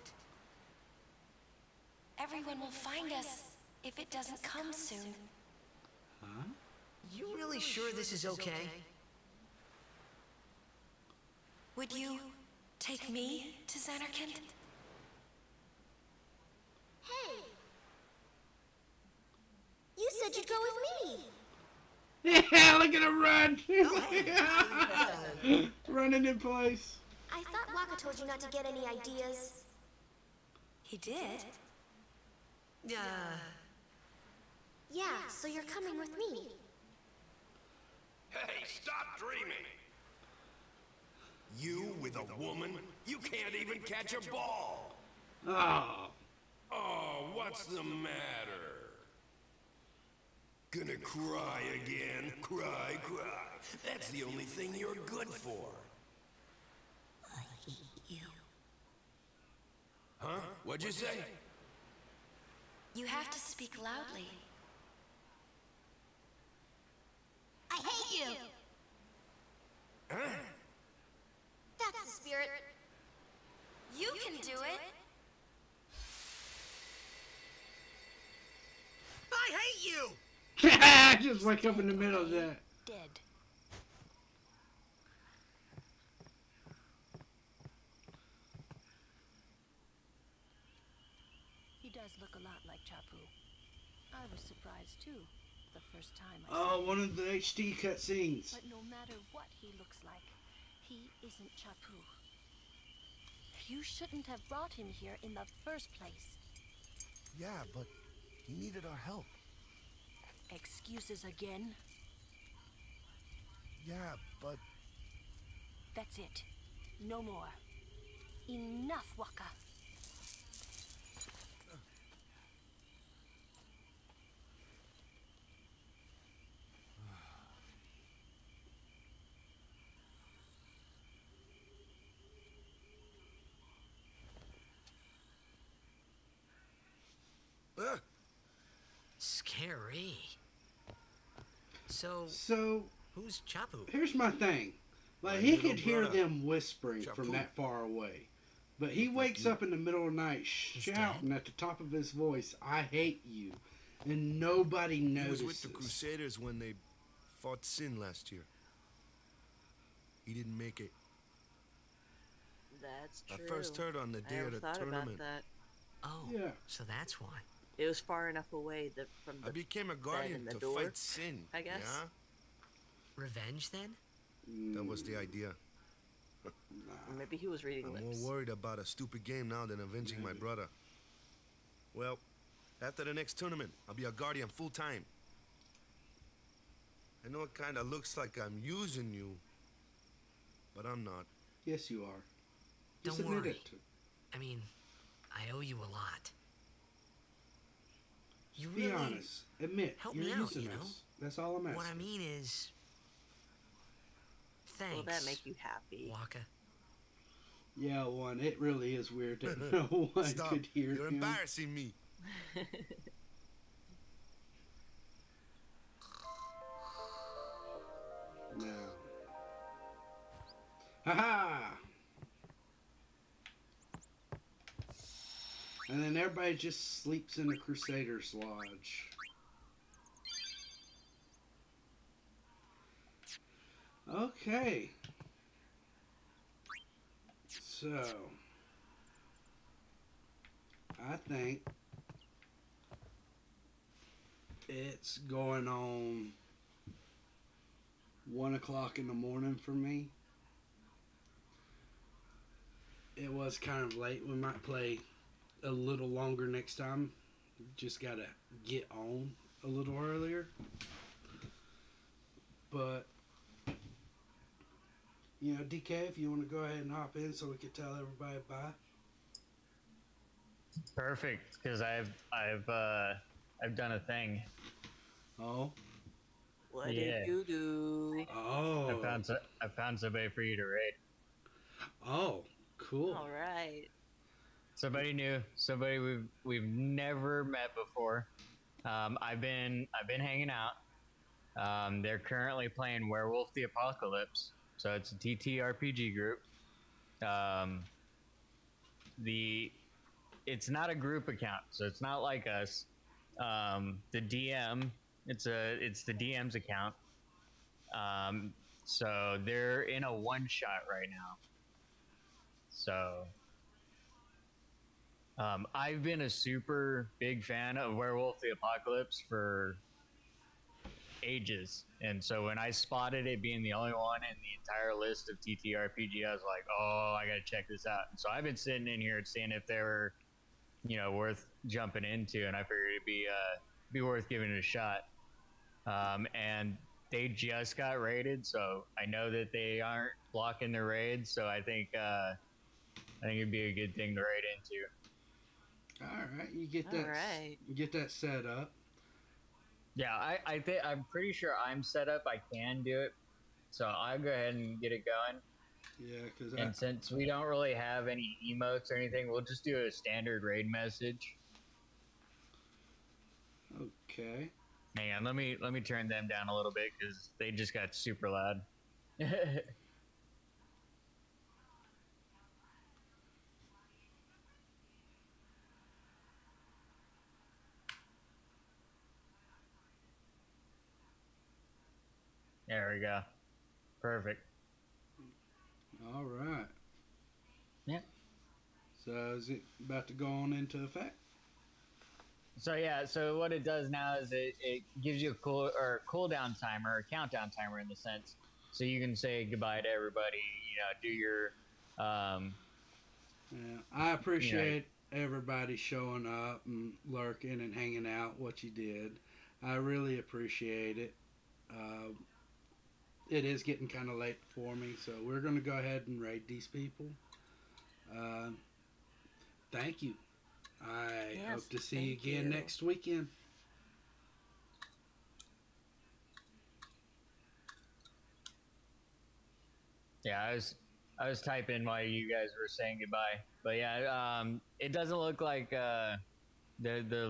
Everyone will find us if it doesn't come soon. Huh? You really sure this is okay? Would you take me to Zanarkand? Hey! You said you'd go with me! Yeah, look at him run! Running in place. I thought Waka told you not to get any ideas. He did? Yeah, so you're coming with me. Hey, stop dreaming! You with a woman? You can't even catch a ball! Oh. Oh, what's the matter? Gonna cry again? Cry, cry. That's the only thing you're good for. I hate you. Huh? What'd you say? You have to speak loudly. I hate you! Huh? That's the spirit. You can do it. I hate you! I just wake up in the middle of that. Dead. He does look a lot like Chapu. I was surprised too, the first time I Oh, saw him. one of the HD cutscenes. But no matter what he looks like, he isn't Chapu. You shouldn't have brought him here in the first place. Yeah, but he needed our help. Excuses again? Yeah, but... That's it. No more. Enough, Waka. Scary. So, who's Chapu? Here's my thing. Like, My he little could hear brother, them whispering from Chapu. that far away. But he wakes up in the middle of the night shouting at the top of his voice, I hate you. And nobody He notices. was with the Crusaders when they fought Sin last year. He didn't make it. That's I true. first heard on the I day never of the thought tournament. about that. Oh, yeah. So that's why. It was far enough away that from the I became a bed guardian and the to door, fight Sin. I guess. Yeah? Revenge then? That was the idea. Or maybe he was reading I'm lips. more worried about a stupid game now than avenging my brother. Well, after the next tournament, I'll be a guardian full time. I know it kind of looks like I'm using you, but I'm not. Yes, you are. Just Don't admit worry. it. I mean, I owe you a lot. You Be really honest. Admit help you're me out, using you know? us. That's all I'm asking. What I mean is, thanks. Will that make you happy? Waka? Yeah, one. It really is weird that no one Stop. could hear You're him. embarrassing me. No. Ha-ha! And then everybody just sleeps in the Crusaders' Lodge. Okay. So, I think it's going on 1 o'clock in the morning for me. It was kind of late. We might play a little longer next time. Just gotta get on a little earlier. But, you know, DK, if you want to go ahead and hop in so we can tell everybody bye. Perfect, because I've done a thing. Oh. What Yeah. did you do? Oh. I found somebody for you to raid. Oh, cool. All right. Somebody new, somebody we've never met before. I've been hanging out. They're currently playing Werewolf the Apocalypse, so it's a TTRPG group. Um, it's not a group account, so it's not like us. The DM, it's the DM's account. So they're in a one shot right now. So I've been a super big fan of Werewolf the Apocalypse for ages. And so when I spotted it being the only one in the entire list of TTRPG, I was like, oh, I got to check this out. And so I've been sitting in here seeing if they were, worth jumping into. And I figured it'd be worth giving it a shot. And they just got raided. So I know that they aren't blocking the raids. So I think it'd be a good thing to raid into. All right, you get that. Right. You get that set up. Yeah, I think I'm pretty sure I'm set up. I can do it, so I'll go ahead and get it going. Yeah, because since we don't really have any emotes or anything, we'll just do a standard raid message. Okay. Hang on, let me turn them down a little bit because they just got super loud. There we go. Perfect. All right. Yeah. So is it about to go on into effect? So yeah, so what it does now is it gives you a cooldown timer, a countdown timer in the sense, so you can say goodbye to everybody. Do your. Yeah, I appreciate everybody showing up and lurking and hanging out. What you did, I really appreciate it. It is getting kind of late for me, so we're going to go ahead and raid these people. Thank you. I hope to see you again next weekend. Yeah, I was typing while you guys were saying goodbye, but yeah, it doesn't look like the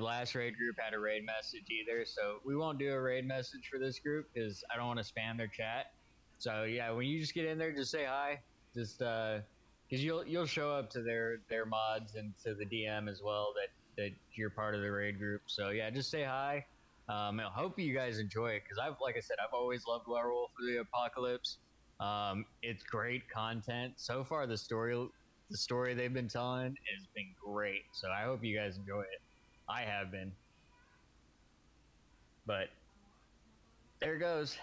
last raid group had a raid message either, so we won't do a raid message for this group because I don't want to spam their chat. So yeah, when you just get in there, just say hi, just because you'll show up to their mods and to the DM as well that you're part of the raid group. So yeah, just say hi. I hope you guys enjoy it because like I said, I've always loved Werewolf of the Apocalypse. It's great content so far. The story they've been telling has been great. So I hope you guys enjoy it. I have been. But there it goes.